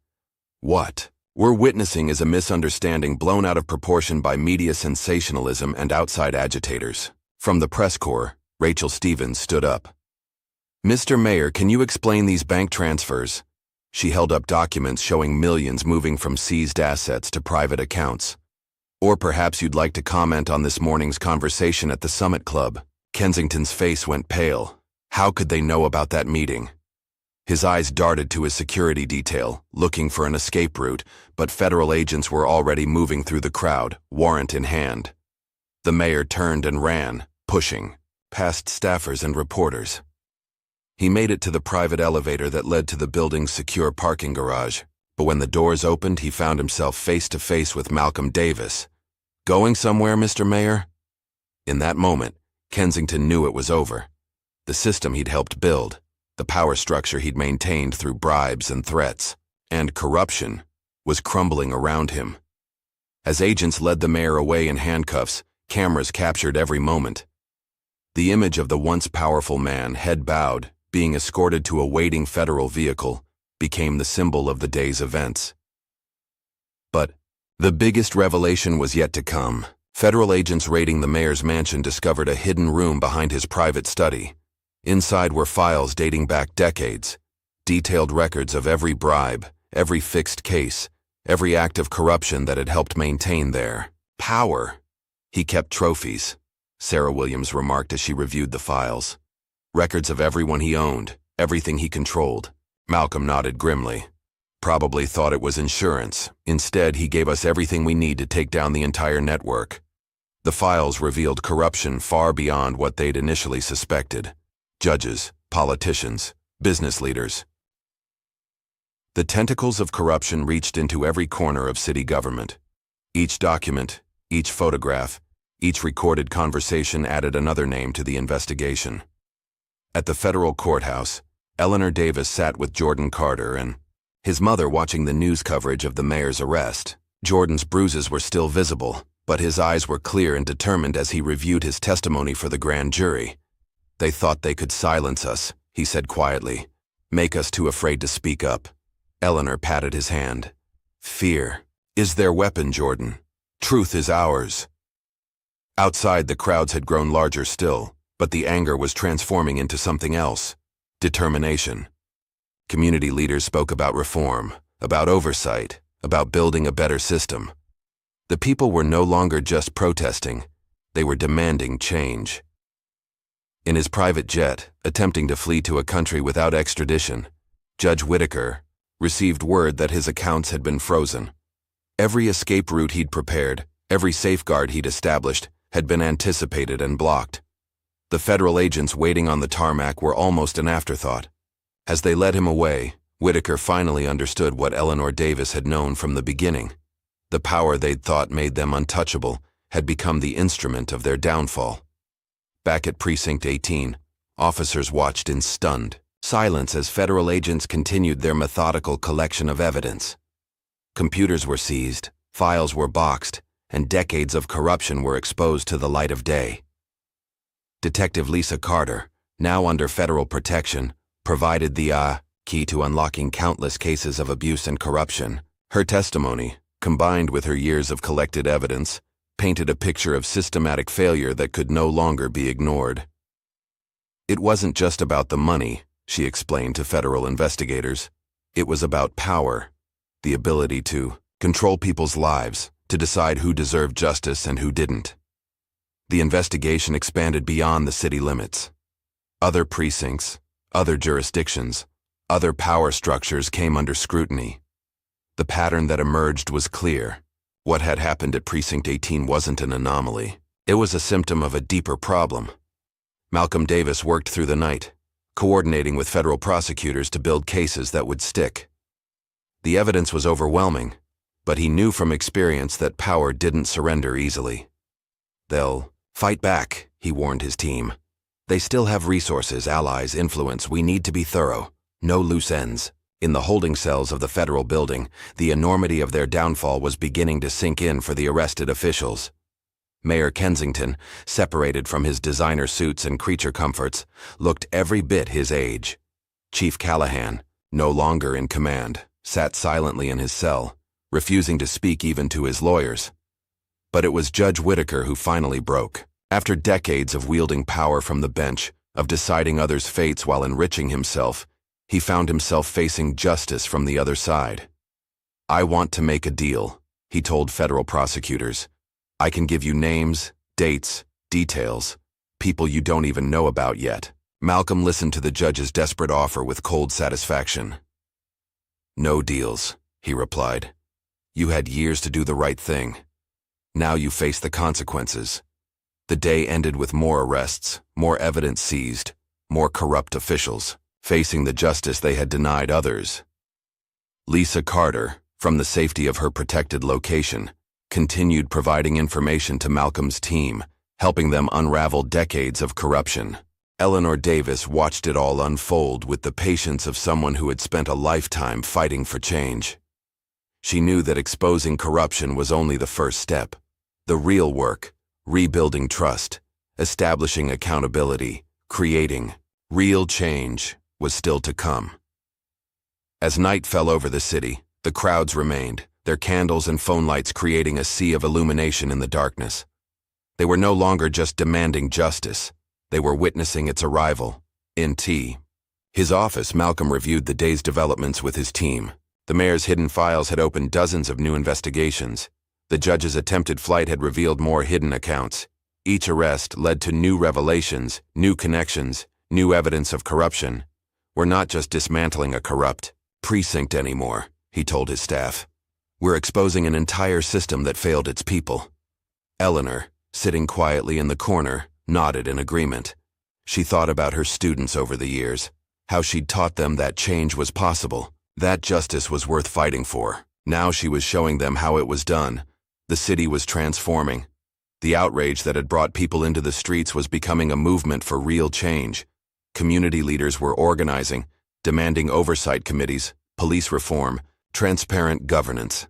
"What we're witnessing is a misunderstanding blown out of proportion by media sensationalism and outside agitators." From the press corps, Rachel Stevens stood up. "Mr. Mayor, can you explain these bank transfers?" She held up documents showing millions moving from seized assets to private accounts. "Or perhaps you'd like to comment on this morning's conversation at the Summit Club." Kensington's face went pale. How could they know about that meeting? His eyes darted to his security detail, looking for an escape route, but federal agents were already moving through the crowd, warrant in hand. The mayor turned and ran, pushing, past staffers and reporters. He made it to the private elevator that led to the building's secure parking garage, but when the doors opened, he found himself face to face with Malcolm Davis. "Going somewhere, Mr. Mayor?" In that moment, Kensington knew it was over. The system he'd helped build, the power structure he'd maintained through bribes and threats, and corruption, was crumbling around him. As agents led the mayor away in handcuffs, cameras captured every moment. The image of the once powerful man, head bowed, being escorted to a waiting federal vehicle, became the symbol of the day's events. But the biggest revelation was yet to come. Federal agents raiding the mayor's mansion discovered a hidden room behind his private study. Inside were files dating back decades, detailed records of every bribe, every fixed case, every act of corruption that had helped maintain their power. He kept trophies, Sarah Williams remarked as she reviewed the files. Records of everyone he owned, everything he controlled. Malcolm nodded grimly. Probably thought it was insurance. Instead, he gave us everything we need to take down the entire network. The files revealed corruption far beyond what they'd initially suspected. Judges, politicians, business leaders. The tentacles of corruption reached into every corner of city government. Each document, each photograph, Each recorded conversation added another name to the investigation. At the federal courthouse, Eleanor Davis sat with Jordan Carter and his mother watching the news coverage of the mayor's arrest. Jordan's bruises were still visible, but his eyes were clear and determined as he reviewed his testimony for the grand jury. "They thought they could silence us," he said quietly, "make us too afraid to speak up." Eleanor patted his hand. "Fear is their weapon, Jordan. Truth is ours." Outside, the crowds had grown larger still, but the anger was transforming into something else: determination. Community leaders spoke about reform, about oversight, about building a better system. The people were no longer just protesting, they were demanding change. In his private jet, attempting to flee to a country without extradition, Judge Whitaker received word that his accounts had been frozen. Every escape route he'd prepared, every safeguard he'd established, had been anticipated and blocked. The federal agents waiting on the tarmac were almost an afterthought. As they led him away, Whitaker finally understood what Eleanor Davis had known from the beginning. The power they'd thought made them untouchable had become the instrument of their downfall. Back at Precinct 18, officers watched in stunned silence as federal agents continued their methodical collection of evidence. Computers were seized, files were boxed, and decades of corruption were exposed to the light of day. Detective Lisa Carter, now under federal protection, provided the key to unlocking countless cases of abuse and corruption. Her testimony, combined with her years of collected evidence, painted a picture of systematic failure that could no longer be ignored. It wasn't just about the money, she explained to federal investigators. It was about power, the ability to control people's lives, to decide who deserved justice and who didn't. The investigation expanded beyond the city limits. Other precincts, other jurisdictions, other power structures came under scrutiny. The pattern that emerged was clear. What had happened at Precinct 18 wasn't an anomaly. It was a symptom of a deeper problem. Malcolm Davis worked through the night, coordinating with federal prosecutors to build cases that would stick. The evidence was overwhelming, but he knew from experience that power didn't surrender easily. "They'll fight back," he warned his team. "They still have resources, allies, influence. We need to be thorough. No loose ends." In the holding cells of the federal building, the enormity of their downfall was beginning to sink in for the arrested officials. Mayor Kensington, separated from his designer suits and creature comforts, looked every bit his age. Chief Callahan, no longer in command, sat silently in his cell, refusing to speak even to his lawyers. But it was Judge Whitaker who finally broke. After decades of wielding power from the bench, of deciding others' fates while enriching himself, he found himself facing justice from the other side. "I want to make a deal," he told federal prosecutors. "I can give you names, dates, details, people you don't even know about yet." Malcolm listened to the judge's desperate offer with cold satisfaction. "No deals," he replied. "You had years to do the right thing. Now you face the consequences." The day ended with more arrests, more evidence seized, more corrupt officials facing the justice they had denied others. Lisa Carter, from the safety of her protected location, continued providing information to Malcolm's team, helping them unravel decades of corruption. Eleanor Davis watched it all unfold with the patience of someone who had spent a lifetime fighting for change. She knew that exposing corruption was only the first step. The real work, rebuilding trust, establishing accountability, creating real change, was still to come. As night fell over the city, the crowds remained, their candles and phone lights creating a sea of illumination in the darkness. They were no longer just demanding justice, they were witnessing its arrival. In his office, Malcolm reviewed the day's developments with his team. The mayor's hidden files had opened dozens of new investigations. The judge's attempted flight had revealed more hidden accounts. Each arrest led to new revelations, new connections, new evidence of corruption. "We're not just dismantling a corrupt precinct anymore," he told his staff. "We're exposing an entire system that failed its people." Eleanor, sitting quietly in the corner, nodded in agreement. She thought about her students over the years, how she'd taught them that change was possible, that justice was worth fighting for. Now she was showing them how it was done. The city was transforming. The outrage that had brought people into the streets was becoming a movement for real change. Community leaders were organizing, demanding oversight committees, police reform, transparent governance.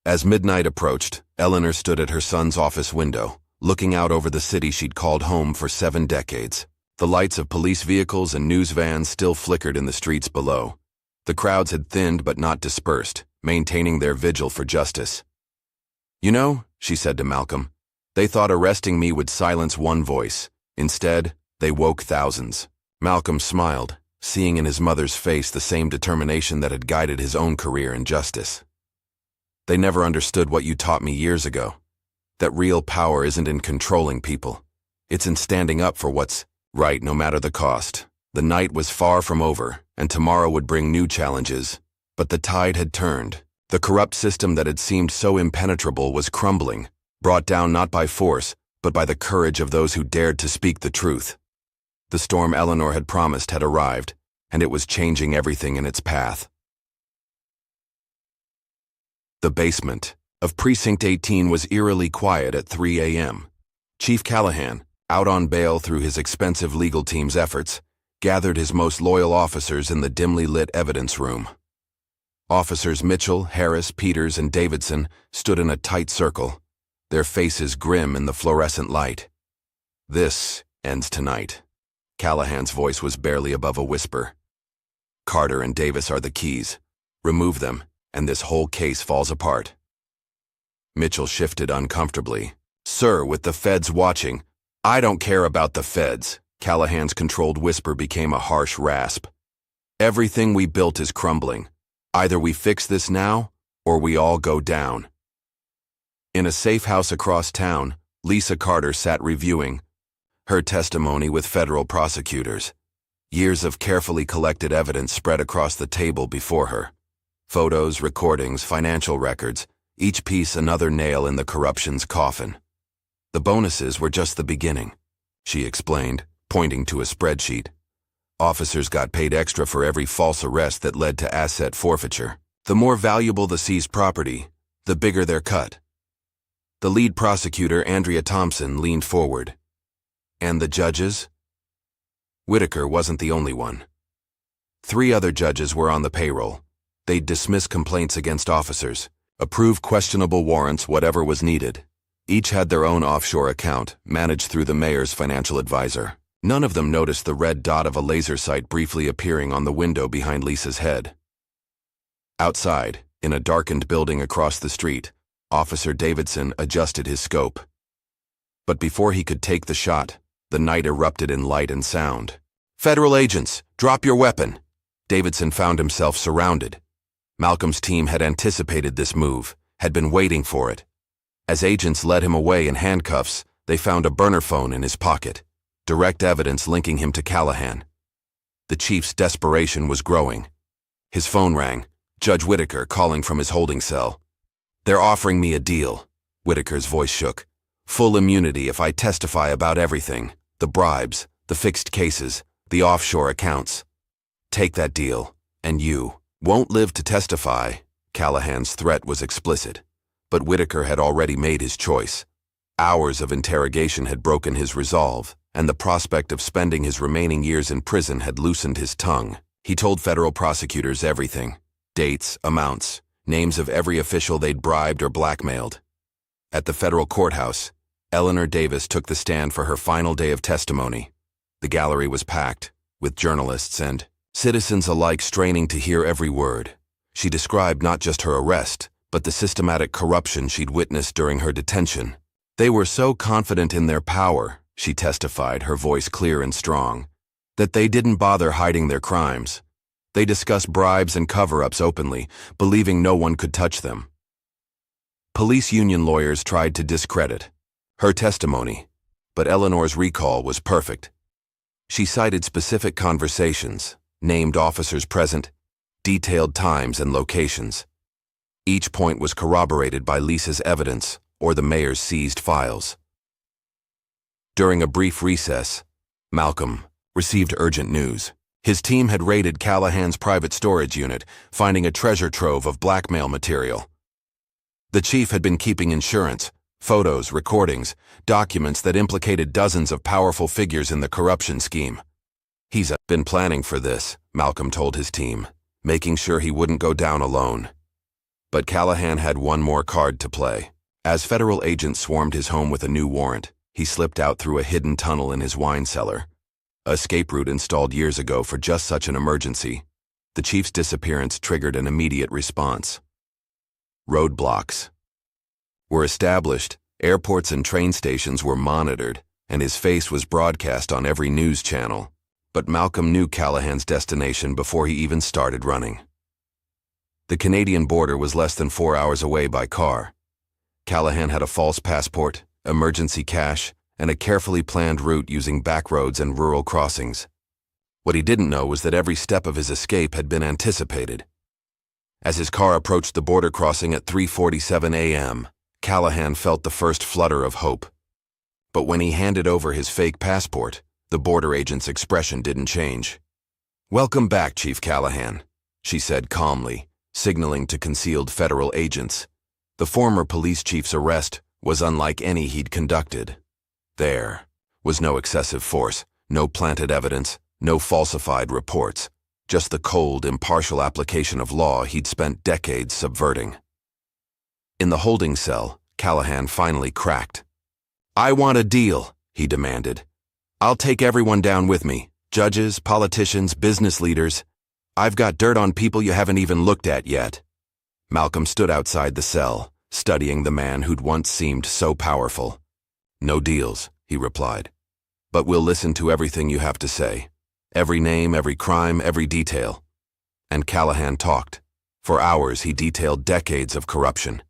As midnight approached, Eleanor stood at her son's office window, looking out over the city she'd called home for 7 decades. The lights of police vehicles and news vans still flickered in the streets below. The crowds had thinned but not dispersed, maintaining their vigil for justice. "You know," she said to Malcolm, "they thought arresting me would silence one voice. Instead, they woke thousands." Malcolm smiled, seeing in his mother's face the same determination that had guided his own career in justice. "They never understood what you taught me years ago. That real power isn't in controlling people. It's in standing up for what's right no matter the cost." The night was far from over, and tomorrow would bring new challenges. But the tide had turned. The corrupt system that had seemed so impenetrable was crumbling, brought down not by force, but by the courage of those who dared to speak the truth. The storm Eleanor had promised had arrived, and it was changing everything in its path. The basement of Precinct 18 was eerily quiet at 3 a.m. Chief Callahan, out on bail through his expensive legal team's efforts, gathered his most loyal officers in the dimly lit evidence room. Officers Mitchell, Harris, Peters, and Davidson stood in a tight circle, their faces grim in the fluorescent light. "This ends tonight." Callahan's voice was barely above a whisper. "Carter and Davis are the keys. Remove them, and this whole case falls apart." Mitchell shifted uncomfortably. "Sir, with the feds watching—" "I don't care about the feds." Callahan's controlled whisper became a harsh rasp. "Everything we built is crumbling. Either we fix this now, or we all go down." In a safe house across town, Lisa Carter sat reviewing her testimony with federal prosecutors. Years of carefully collected evidence spread across the table before her. Photos, recordings, financial records, each piece another nail in the corruption's coffin. "The bonuses were just the beginning," she explained, pointing to a spreadsheet. "Officers got paid extra for every false arrest that led to asset forfeiture. The more valuable the seized property, the bigger their cut." The lead prosecutor, Andrea Thompson, leaned forward. "And the judges?" Whitaker wasn't the only one. 3 other judges were on the payroll. They'd dismiss complaints against officers, approve questionable warrants, whatever was needed. Each had their own offshore account, managed through the mayor's financial advisor. None of them noticed the red dot of a laser sight briefly appearing on the window behind Lisa's head. Outside, in a darkened building across the street, Officer Davidson adjusted his scope. But before he could take the shot, the night erupted in light and sound. "Federal agents, drop your weapon!" Davidson found himself surrounded. Malcolm's team had anticipated this move, had been waiting for it. As agents led him away in handcuffs, they found a burner phone in his pocket, direct evidence linking him to Callahan. The chief's desperation was growing. His phone rang, Judge Whitaker calling from his holding cell. "They're offering me a deal." Whitaker's voice shook. "Full immunity if I testify about everything, the bribes, the fixed cases, the offshore accounts. Take that deal, and you won't live to testify." Callahan's threat was explicit, but Whitaker had already made his choice. Hours of interrogation had broken his resolve, and the prospect of spending his remaining years in prison had loosened his tongue. He told federal prosecutors everything: dates, amounts, names of every official they'd bribed or blackmailed. At the federal courthouse, Eleanor Davis took the stand for her final day of testimony. The gallery was packed, with journalists and citizens alike straining to hear every word. She described not just her arrest, but the systematic corruption she'd witnessed during her detention. They were so confident in their power, she testified, her voice clear and strong, that they didn't bother hiding their crimes. They discussed bribes and cover-ups openly, believing no one could touch them. Police union lawyers tried to discredit her testimony, but Eleanor's recall was perfect. She cited specific conversations, named officers present, detailed times and locations. Each point was corroborated by Lisa's evidence or the mayor's seized files. During a brief recess, Malcolm received urgent news. His team had raided Callahan's private storage unit, finding a treasure trove of blackmail material. The chief had been keeping insurance, Photos, recordings, documents that implicated dozens of powerful figures in the corruption scheme. He's been planning for this, Malcolm told his team, making sure he wouldn't go down alone. But Callahan had one more card to play. As federal agents swarmed his home with a new warrant, he slipped out through a hidden tunnel in his wine cellar. A escape route installed years ago for just such an emergency. The chief's disappearance triggered an immediate response. Roadblocks were established, airports and train stations were monitored, and his face was broadcast on every news channel. But Malcolm knew Callahan's destination before he even started running. The Canadian border was less than 4 hours away by car. Callahan had a false passport, emergency cash, and a carefully planned route using back roads and rural crossings. What he didn't know was that every step of his escape had been anticipated. As his car approached the border crossing at 3:47 a.m., Callahan felt the first flutter of hope. But when he handed over his fake passport, the border agent's expression didn't change. "Welcome back, Chief Callahan," she said calmly, signaling to concealed federal agents. The former police chief's arrest was unlike any he'd conducted. There was no excessive force, no planted evidence, no falsified reports, just the cold, impartial application of law he'd spent decades subverting. In the holding cell, Callahan finally cracked. "I want a deal," he demanded. "I'll take everyone down with me, judges, politicians, business leaders. I've got dirt on people you haven't even looked at yet." Malcolm stood outside the cell, studying the man who'd once seemed so powerful. "No deals," he replied. "But we'll listen to everything you have to say. Every name, every crime, every detail." And Callahan talked. For hours he detailed decades of corruption.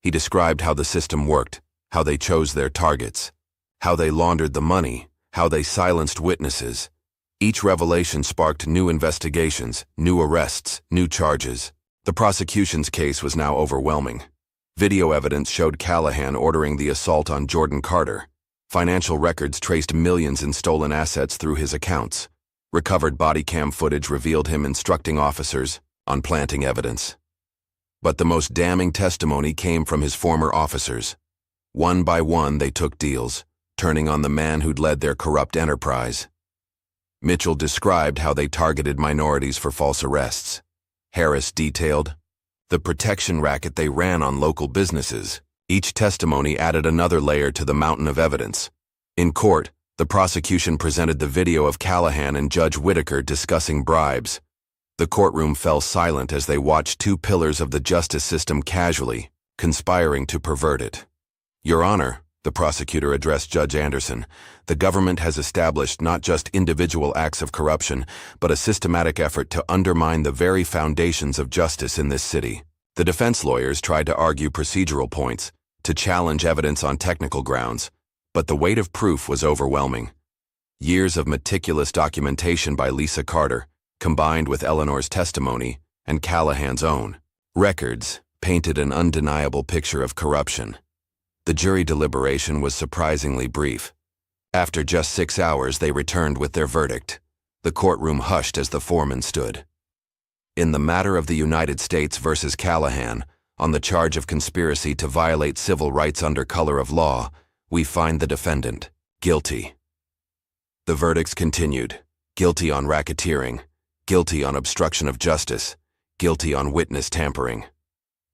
He described how the system worked, how they chose their targets, how they laundered the money, how they silenced witnesses. Each revelation sparked new investigations, new arrests, new charges. The prosecution's case was now overwhelming. Video evidence showed Callahan ordering the assault on Jordan Carter. Financial records traced millions in stolen assets through his accounts. Recovered body cam footage revealed him instructing officers on planting evidence. But the most damning testimony came from his former officers. One by one, they took deals, turning on the man who'd led their corrupt enterprise. Mitchell described how they targeted minorities for false arrests. Harass detailed the protection racket they ran on local businesses. Each testimony added another layer to the mountain of evidence. In court, the prosecution presented the video of Callahan and Judge Whitaker discussing bribes. The courtroom fell silent as they watched two pillars of the justice system casually, conspiring to pervert it. "Your Honor," the prosecutor addressed Judge Anderson, "the government has established not just individual acts of corruption, but a systematic effort to undermine the very foundations of justice in this city." The defense lawyers tried to argue procedural points, to challenge evidence on technical grounds, but the weight of proof was overwhelming. Years of meticulous documentation by Lisa Carter, combined with Eleanor's testimony and Callahan's own records, painted an undeniable picture of corruption. The jury deliberation was surprisingly brief. After just 6 hours, they returned with their verdict. The courtroom hushed as the foreman stood. In the matter of the United States versus Callahan, on the charge of conspiracy to violate civil rights under color of law, we find the defendant guilty. The verdicts continued: guilty on racketeering, guilty on obstruction of justice, guilty on witness tampering.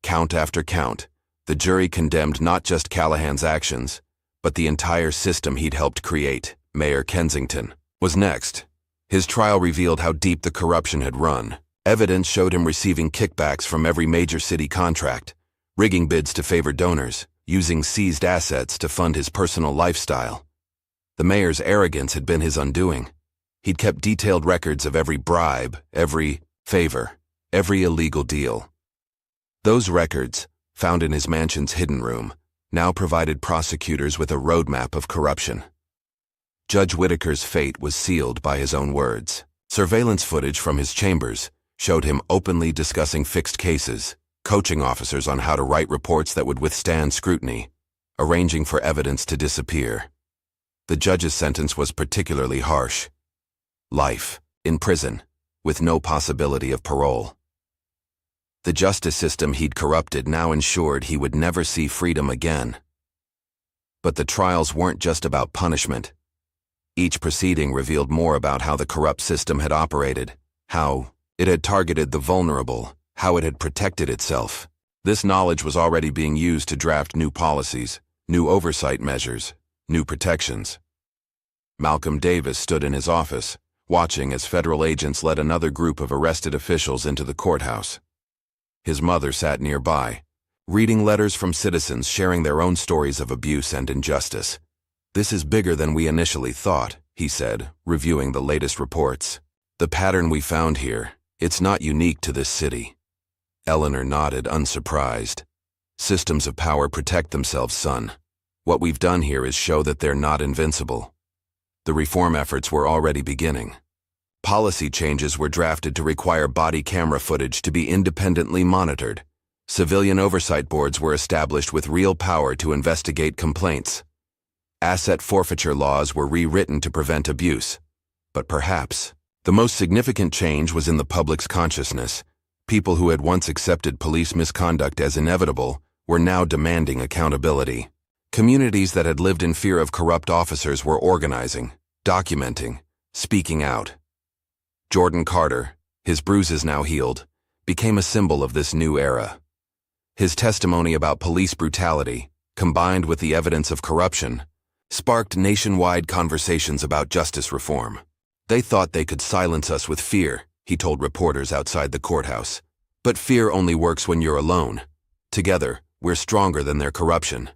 Count after count, the jury condemned not just Callahan's actions, but the entire system he'd helped create. Mayor Kensington was next. His trial revealed how deep the corruption had run. Evidence showed him receiving kickbacks from every major city contract, rigging bids to favor donors, using seized assets to fund his personal lifestyle. The mayor's arrogance had been his undoing. He'd kept detailed records of every bribe, every favor, every illegal deal. Those records, found in his mansion's hidden room, now provided prosecutors with a roadmap of corruption. Judge Whitaker's fate was sealed by his own words. Surveillance footage from his chambers showed him openly discussing fixed cases, coaching officers on how to write reports that would withstand scrutiny, arranging for evidence to disappear. The judge's sentence was particularly harsh: life in prison, with no possibility of parole. The justice system he'd corrupted now ensured he would never see freedom again. But the trials weren't just about punishment. Each proceeding revealed more about how the corrupt system had operated, how it had targeted the vulnerable, how it had protected itself. This knowledge was already being used to draft new policies, new oversight measures, new protections. Malcolm Davis stood in his office, watching as federal agents led another group of arrested officials into the courthouse. His mother sat nearby, reading letters from citizens sharing their own stories of abuse and injustice. "This is bigger than we initially thought," he said, reviewing the latest reports. "The pattern we found here, it's not unique to this city." Eleanor nodded, unsurprised. "Systems of power protect themselves, son. What we've done here is show that they're not invincible." The reform efforts were already beginning. Policy changes were drafted to require body camera footage to be independently monitored. Civilian oversight boards were established with real power to investigate complaints. Asset forfeiture laws were rewritten to prevent abuse. But perhaps the most significant change was in the public's consciousness. People who had once accepted police misconduct as inevitable were now demanding accountability. Communities that had lived in fear of corrupt officers were organizing, documenting, speaking out. Jordan Carter, his bruises now healed, became a symbol of this new era. His testimony about police brutality, combined with the evidence of corruption, sparked nationwide conversations about justice reform. "They thought they could silence us with fear," he told reporters outside the courthouse. "But fear only works when you're alone. Together, we're stronger than their corruption."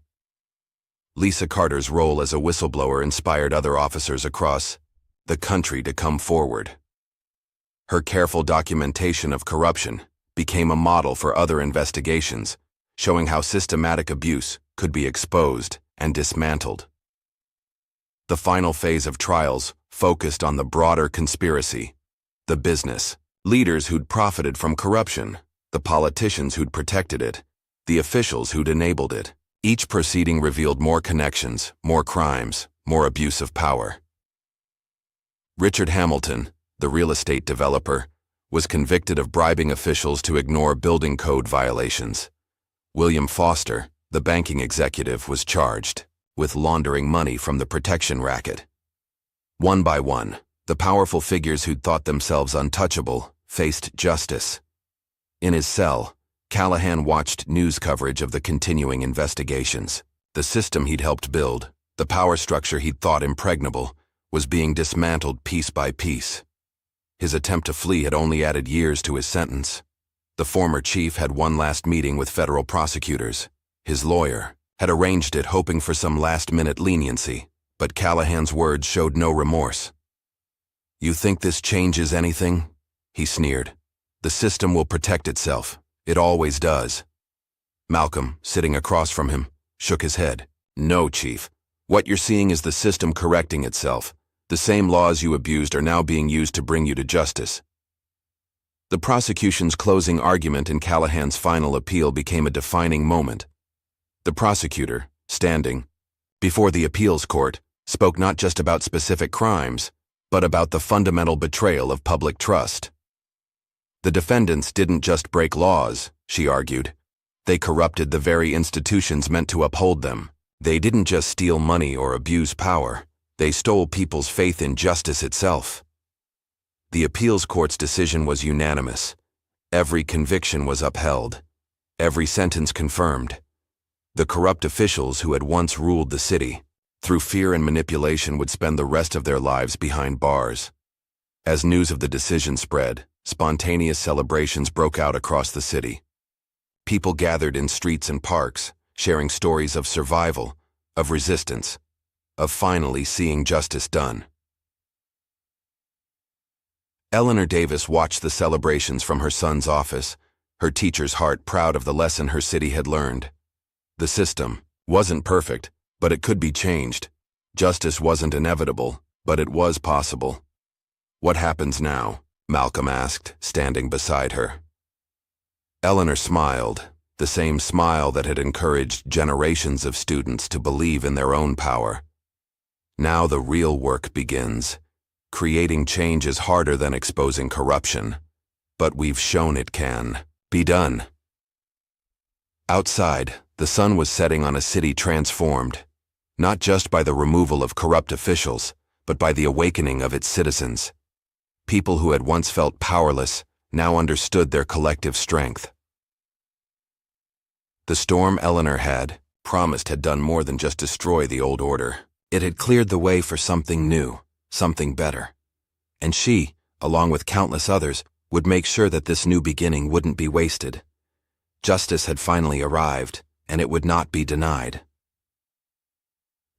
Lisa Carter's role as a whistleblower inspired other officers across the country to come forward. Her careful documentation of corruption became a model for other investigations, showing how systematic abuse could be exposed and dismantled. The final phase of trials focused on the broader conspiracy, the business, leaders who'd profited from corruption, the politicians who'd protected it, the officials who'd enabled it. Each proceeding revealed more connections, more crimes, more abuse of power. Richard Hamilton, the real estate developer, was convicted of bribing officials to ignore building code violations. William Foster, the banking executive, was charged with laundering money from the protection racket. One by one, the powerful figures who'd thought themselves untouchable faced justice. In his cell, Callahan watched news coverage of the continuing investigations. The system he'd helped build, the power structure he'd thought impregnable, was being dismantled piece by piece. His attempt to flee had only added years to his sentence. The former chief had one last meeting with federal prosecutors. His lawyer had arranged it hoping for some last-minute leniency, but Callahan's words showed no remorse. "You think this changes anything?" he sneered. "The system will protect itself. It always does." Malcolm, sitting across from him, shook his head. "No, Chief. What you're seeing is the system correcting itself. The same laws you abused are now being used to bring you to justice." The prosecution's closing argument in Callahan's final appeal became a defining moment. The prosecutor, standing before the appeals court, spoke not just about specific crimes, but about the fundamental betrayal of public trust. The defendants didn't just break laws, she argued. They corrupted the very institutions meant to uphold them. They didn't just steal money or abuse power. They stole people's faith in justice itself. The appeals court's decision was unanimous. Every conviction was upheld. Every sentence confirmed. The corrupt officials who had once ruled the city, through fear and manipulation, would spend the rest of their lives behind bars. As news of the decision spread, spontaneous celebrations broke out across the city. People gathered in streets and parks, sharing stories of survival, of resistance, of finally seeing justice done. Eleanor Davis watched the celebrations from her son's office, her teacher's heart proud of the lesson her city had learned. The system wasn't perfect, but it could be changed. Justice wasn't inevitable, but it was possible. "What happens now?" Malcolm asked, standing beside her. Eleanor smiled, the same smile that had encouraged generations of students to believe in their own power. "Now the real work begins. Creating change is harder than exposing corruption, but we've shown it can be done." Outside, the sun was setting on a city transformed. not just by the removal of corrupt officials, but by the awakening of its citizens. People who had once felt powerless now understood their collective strength. The storm Eleanor had promised had done more than just destroy the old order. It had cleared the way for something new, something better. And she, along with countless others, would make sure that this new beginning wouldn't be wasted. Justice had finally arrived, and it would not be denied.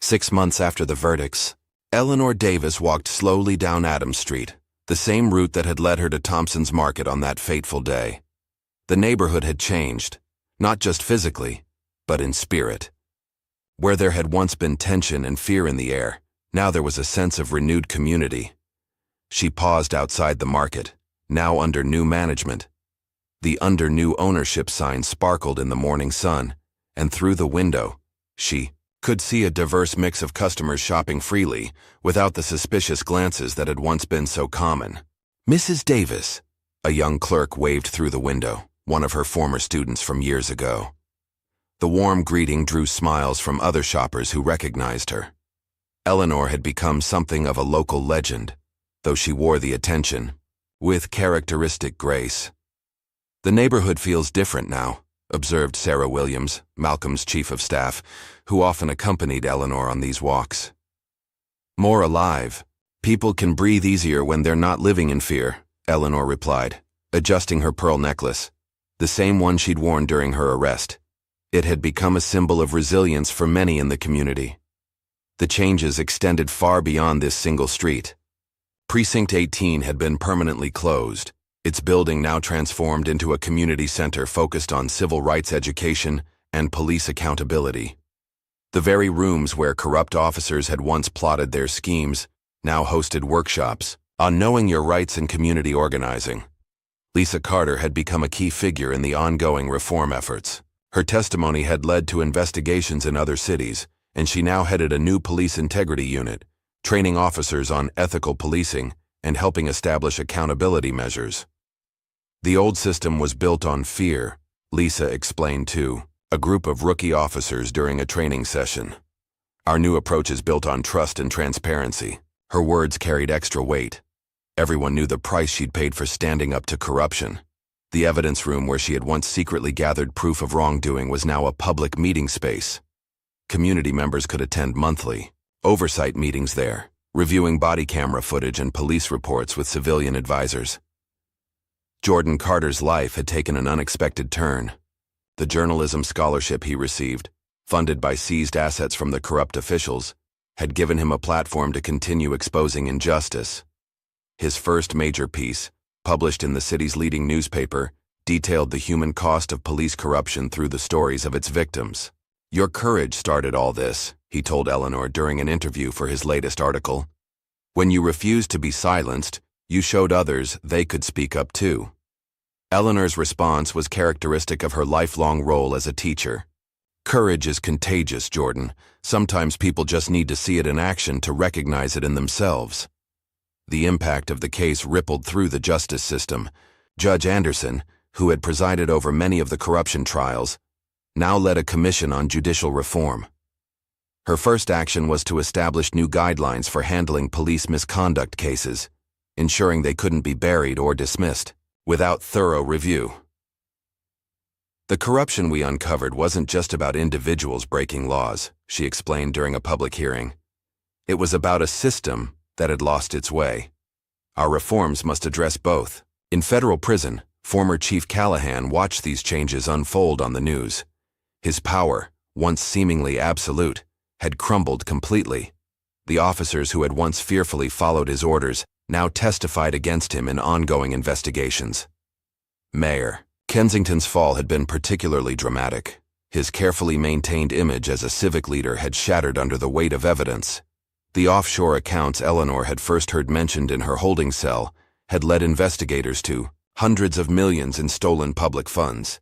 6 months after the verdicts, Eleanor Davis walked slowly down Adams Street, the same route that had led her to Thompson's Market on that fateful day. The neighborhood had changed, not just physically, but in spirit. Where there had once been tension and fear in the air, now there was a sense of renewed community. She paused outside the market, now under new management. The under new ownership sign sparkled in the morning sun, and through the window, she could see a diverse mix of customers shopping freely, without the suspicious glances that had once been so common. "Mrs. Davis," a young clerk waved through the window, one of her former students from years ago. The warm greeting drew smiles from other shoppers who recognized her. Eleanor had become something of a local legend, though she wore the attention with characteristic grace. "The neighborhood feels different now," observed Sarah Williams, Malcolm's chief of staff, who often accompanied Eleanor on these walks. "More alive. People can breathe easier when they're not living in fear," Eleanor replied, adjusting her pearl necklace, the same one she'd worn during her arrest. It had become a symbol of resilience for many in the community. The changes extended far beyond this single street. Precinct 18 had been permanently closed, its building now transformed into a community center focused on civil rights education and police accountability. The very rooms where corrupt officers had once plotted their schemes now hosted workshops on knowing your rights and community organizing. Lisa Carter had become a key figure in the ongoing reform efforts. Her testimony had led to investigations in other cities, and she now headed a new police integrity unit, training officers on ethical policing and helping establish accountability measures. "The old system was built on fear," Lisa explained to a group of rookie officers during a training session. "Our new approach is built on trust and transparency." Her words carried extra weight. Everyone knew the price she'd paid for standing up to corruption. The evidence room where she had once secretly gathered proof of wrongdoing was now a public meeting space. Community members could attend monthly oversight meetings there, reviewing body camera footage and police reports with civilian advisors. Jordan Carter's life had taken an unexpected turn. The journalism scholarship he received, funded by seized assets from the corrupt officials, had given him a platform to continue exposing injustice. His first major piece, published in the city's leading newspaper, detailed the human cost of police corruption through the stories of its victims. "Your courage started all this," he told Eleanor during an interview for his latest article. "When you refused to be silenced, you showed others they could speak up too." Eleanor's response was characteristic of her lifelong role as a teacher. "Courage is contagious, Jordan. Sometimes people just need to see it in action to recognize it in themselves." The impact of the case rippled through the justice system. Judge Anderson, who had presided over many of the corruption trials, now led a commission on judicial reform. Her first action was to establish new guidelines for handling police misconduct cases, ensuring they couldn't be buried or dismissed without thorough review. "The corruption we uncovered wasn't just about individuals breaking laws," she explained during a public hearing. "It was about a system that had lost its way. Our reforms must address both." In federal prison, former Chief Callahan watched these changes unfold on the news. His power, once seemingly absolute, had crumbled completely. The officers who had once fearfully followed his orders now testified against him in ongoing investigations. Mayor Kensington's fall had been particularly dramatic. His carefully maintained image as a civic leader had shattered under the weight of evidence. The offshore accounts Eleanor had first heard mentioned in her holding cell had led investigators to hundreds of millions in stolen public funds.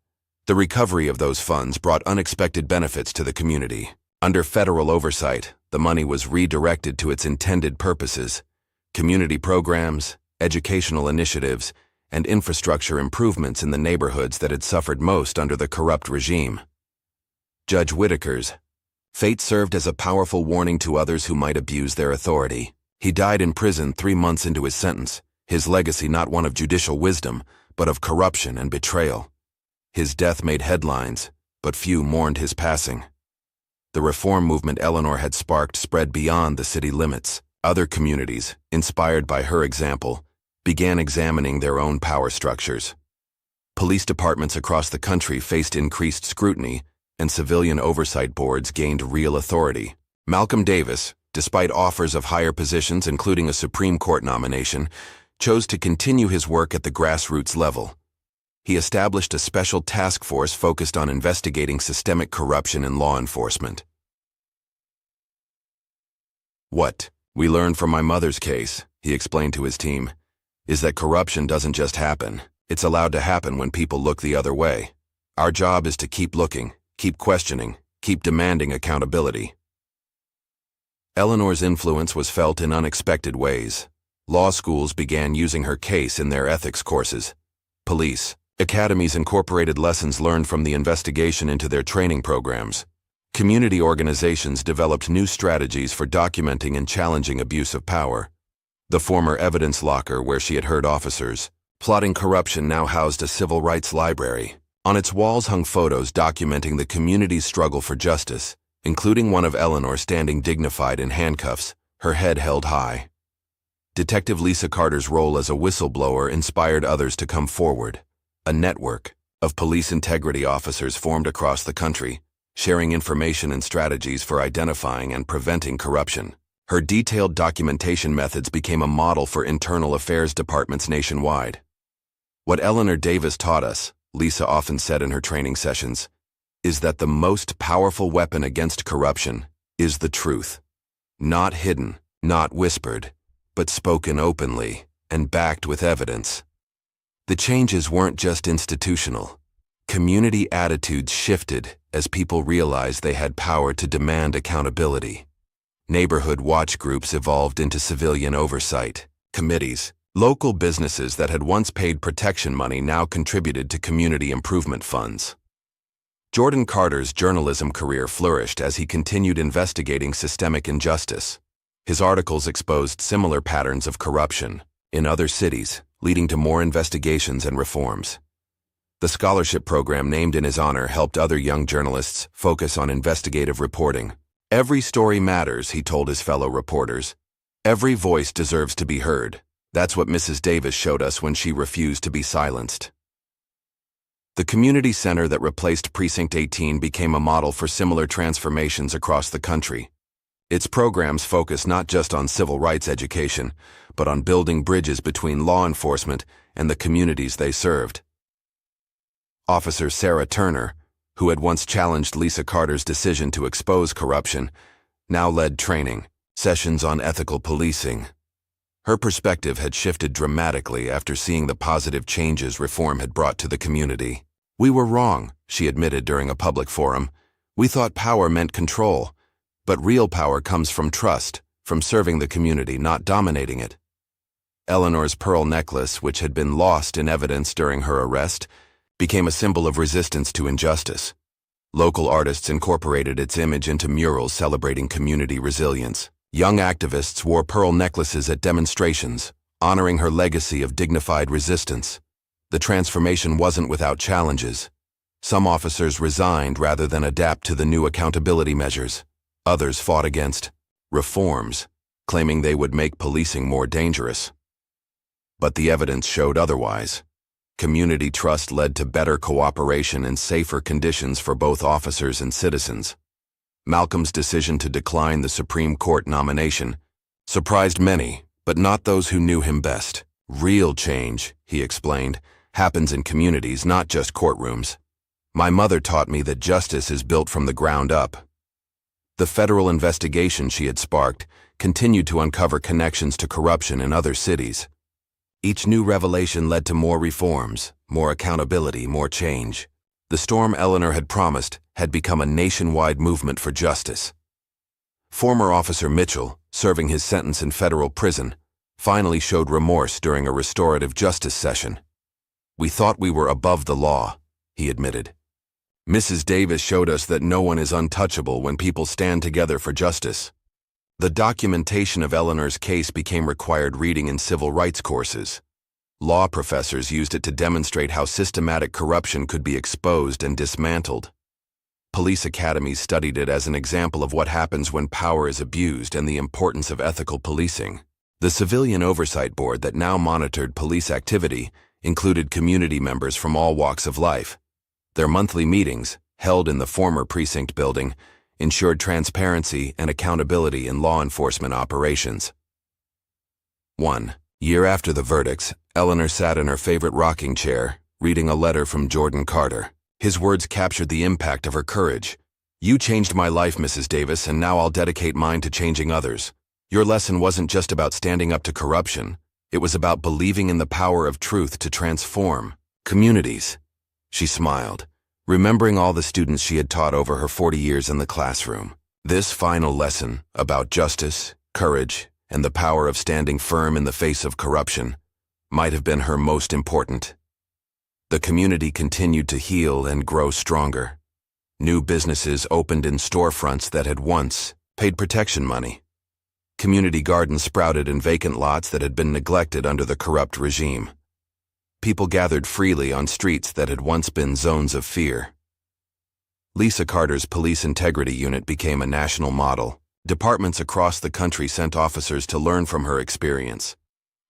The recovery of those funds brought unexpected benefits to the community. Under federal oversight, the money was redirected to its intended purposes: community programs, educational initiatives, and infrastructure improvements in the neighborhoods that had suffered most under the corrupt regime. Judge Whitaker's Fate served as a powerful warning to others who might abuse their authority. He died in prison 3 months into his sentence, his legacy not one of judicial wisdom, but of corruption and betrayal. His death made headlines, but few mourned his passing. The reform movement Eleanor had sparked spread beyond the city limits. Other communities, inspired by her example, began examining their own power structures. Police departments across the country faced increased scrutiny, and civilian oversight boards gained real authority. Malcolm Davis, despite offers of higher positions including a Supreme Court nomination, chose to continue his work at the grassroots level. He established a special task force focused on investigating systemic corruption in law enforcement. "What we learned from my mother's case," he explained to his team, "is that corruption doesn't just happen. It's allowed to happen when people look the other way. Our job is to keep looking, keep questioning, keep demanding accountability." Eleanor's influence was felt in unexpected ways. Law schools began using her case in their ethics courses. Police academies incorporated lessons learned from the investigation into their training programs. Community organizations developed new strategies for documenting and challenging abuse of power. The former evidence locker where she had heard officers plotting corruption now housed a civil rights library. On its walls hung photos documenting the community's struggle for justice, including one of Eleanor standing dignified in handcuffs, her head held high. Detective Lisa Carter's role as a whistleblower inspired others to come forward. A network of police integrity officers formed across the country, sharing information and strategies for identifying and preventing corruption. Her detailed documentation methods became a model for internal affairs departments nationwide. "What Eleanor Davis taught us," Lisa often said in her training sessions, "is that the most powerful weapon against corruption is the truth. Not hidden, not whispered, but spoken openly and backed with evidence." The changes weren't just institutional. Community attitudes shifted as people realized they had power to demand accountability. Neighborhood watch groups evolved into civilian oversight committees. Local businesses that had once paid protection money now contributed to community improvement funds. Jordan Carter's journalism career flourished as he continued investigating systemic injustice. His articles exposed similar patterns of corruption in other cities, leading to more investigations and reforms. The scholarship program named in his honor helped other young journalists focus on investigative reporting. "Every story matters," he told his fellow reporters. "Every voice deserves to be heard." That's what Mrs. Davis showed us when she refused to be silenced. The community center that replaced Precinct 18 became a model for similar transformations across the country. Its programs focus not just on civil rights education, but on building bridges between law enforcement and the communities they served. Officer Sarah Turner, who had once challenged Lisa Carter's decision to expose corruption, now led training sessions on ethical policing. Her perspective had shifted dramatically after seeing the positive changes reform had brought to the community. "We were wrong," she admitted during a public forum. "We thought power meant control, but real power comes from trust, from serving the community, not dominating it." Eleanor's pearl necklace, which had been lost in evidence during her arrest, became a symbol of resistance to injustice. Local artists incorporated its image into murals celebrating community resilience. Young activists wore pearl necklaces at demonstrations, honoring her legacy of dignified resistance. The transformation wasn't without challenges. Some officers resigned rather than adapt to the new accountability measures. Others fought against reforms, claiming they would make policing more dangerous. But the evidence showed otherwise. Community trust led to better cooperation and safer conditions for both officers and citizens. Malcolm's decision to decline the Supreme Court nomination surprised many, but not those who knew him best. "Real change," he explained, "happens in communities, not just courtrooms. My mother taught me that justice is built from the ground up." The federal investigation she had sparked continued to uncover connections to corruption in other cities. Each new revelation led to more reforms, more accountability, more change. The storm Eleanor had promised had become a nationwide movement for justice. Former Officer Mitchell, serving his sentence in federal prison, finally showed remorse during a restorative justice session. "We thought we were above the law," he admitted. Mrs. Davis showed us that no one is untouchable when people stand together for justice. The documentation of Eleanor's case became required reading in civil rights courses. Law professors used it to demonstrate how systematic corruption could be exposed and dismantled. Police academies studied it as an example of what happens when power is abused and the importance of ethical policing. The Civilian Oversight Board that now monitored police activity included community members from all walks of life. Their monthly meetings, held in the former precinct building, ensured transparency and accountability in law enforcement operations. 1 year after the verdicts, Eleanor sat in her favorite rocking chair, reading a letter from Jordan Carter. His words captured the impact of her courage. "You changed my life, Mrs. Davis, and now I'll dedicate mine to changing others. Your lesson wasn't just about standing up to corruption. It was about believing in the power of truth to transform communities." She smiled, remembering all the students she had taught over her 40 years in the classroom. This final lesson about justice, courage, and the power of standing firm in the face of corruption might have been her most important. The community continued to heal and grow stronger. New businesses opened in storefronts that had once paid protection money. Community gardens sprouted in vacant lots that had been neglected under the corrupt regime. People gathered freely on streets that had once been zones of fear. Lisa Carter's police integrity unit became a national model. Departments across the country sent officers to learn from her experience.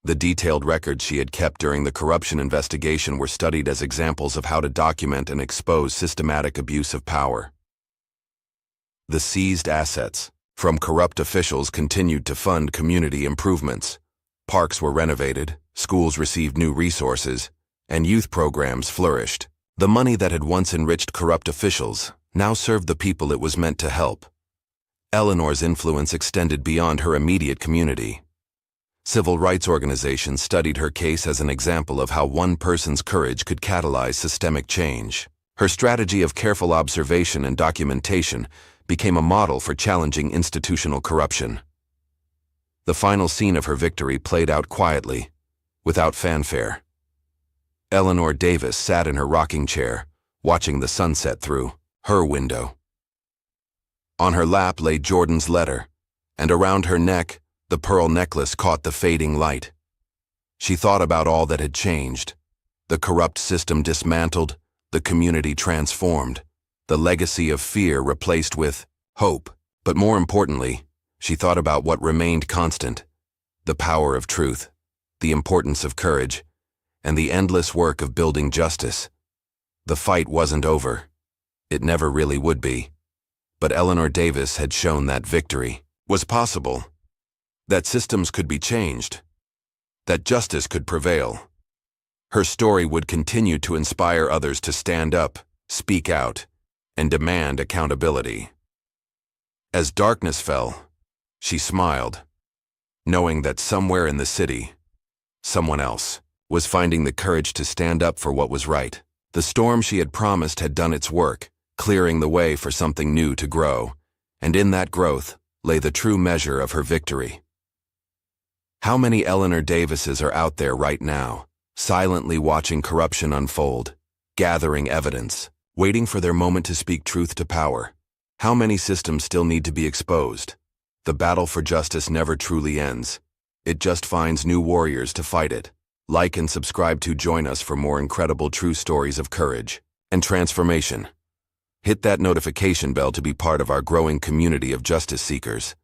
The detailed records she had kept during the corruption investigation were studied as examples of how to document and expose systematic abuse of power. The seized assets from corrupt officials continued to fund community improvements. Parks were renovated, schools received new resources, and youth programs flourished. The money that had once enriched corrupt officials now served the people it was meant to help. Eleanor's influence extended beyond her immediate community. Civil rights organizations studied her case as an example of how one person's courage could catalyze systemic change. Her strategy of careful observation and documentation became a model for challenging institutional corruption. The final scene of her victory played out quietly, without fanfare. Eleanor Davis sat in her rocking chair, watching the sunset through her window. On her lap lay Jordan's letter, and around her neck, the pearl necklace caught the fading light. She thought about all that had changed. The corrupt system dismantled, the community transformed, the legacy of fear replaced with hope. But more importantly, she thought about what remained constant: the power of truth, the importance of courage, and the endless work of building justice. The fight wasn't over. It never really would be. But Eleanor Davis had shown that victory was possible, that systems could be changed, that justice could prevail. Her story would continue to inspire others to stand up, speak out, and demand accountability. As darkness fell, she smiled, knowing that somewhere in the city, someone else was finding the courage to stand up for what was right. The storm she had promised had done its work, clearing the way for something new to grow, and in that growth lay the true measure of her victory. How many Eleanor Davises are out there right now, silently watching corruption unfold, gathering evidence, waiting for their moment to speak truth to power? How many systems still need to be exposed? The battle for justice never truly ends. It just finds new warriors to fight it. Like and subscribe to join us for more incredible true stories of courage and transformation. Hit that notification bell to be part of our growing community of justice seekers.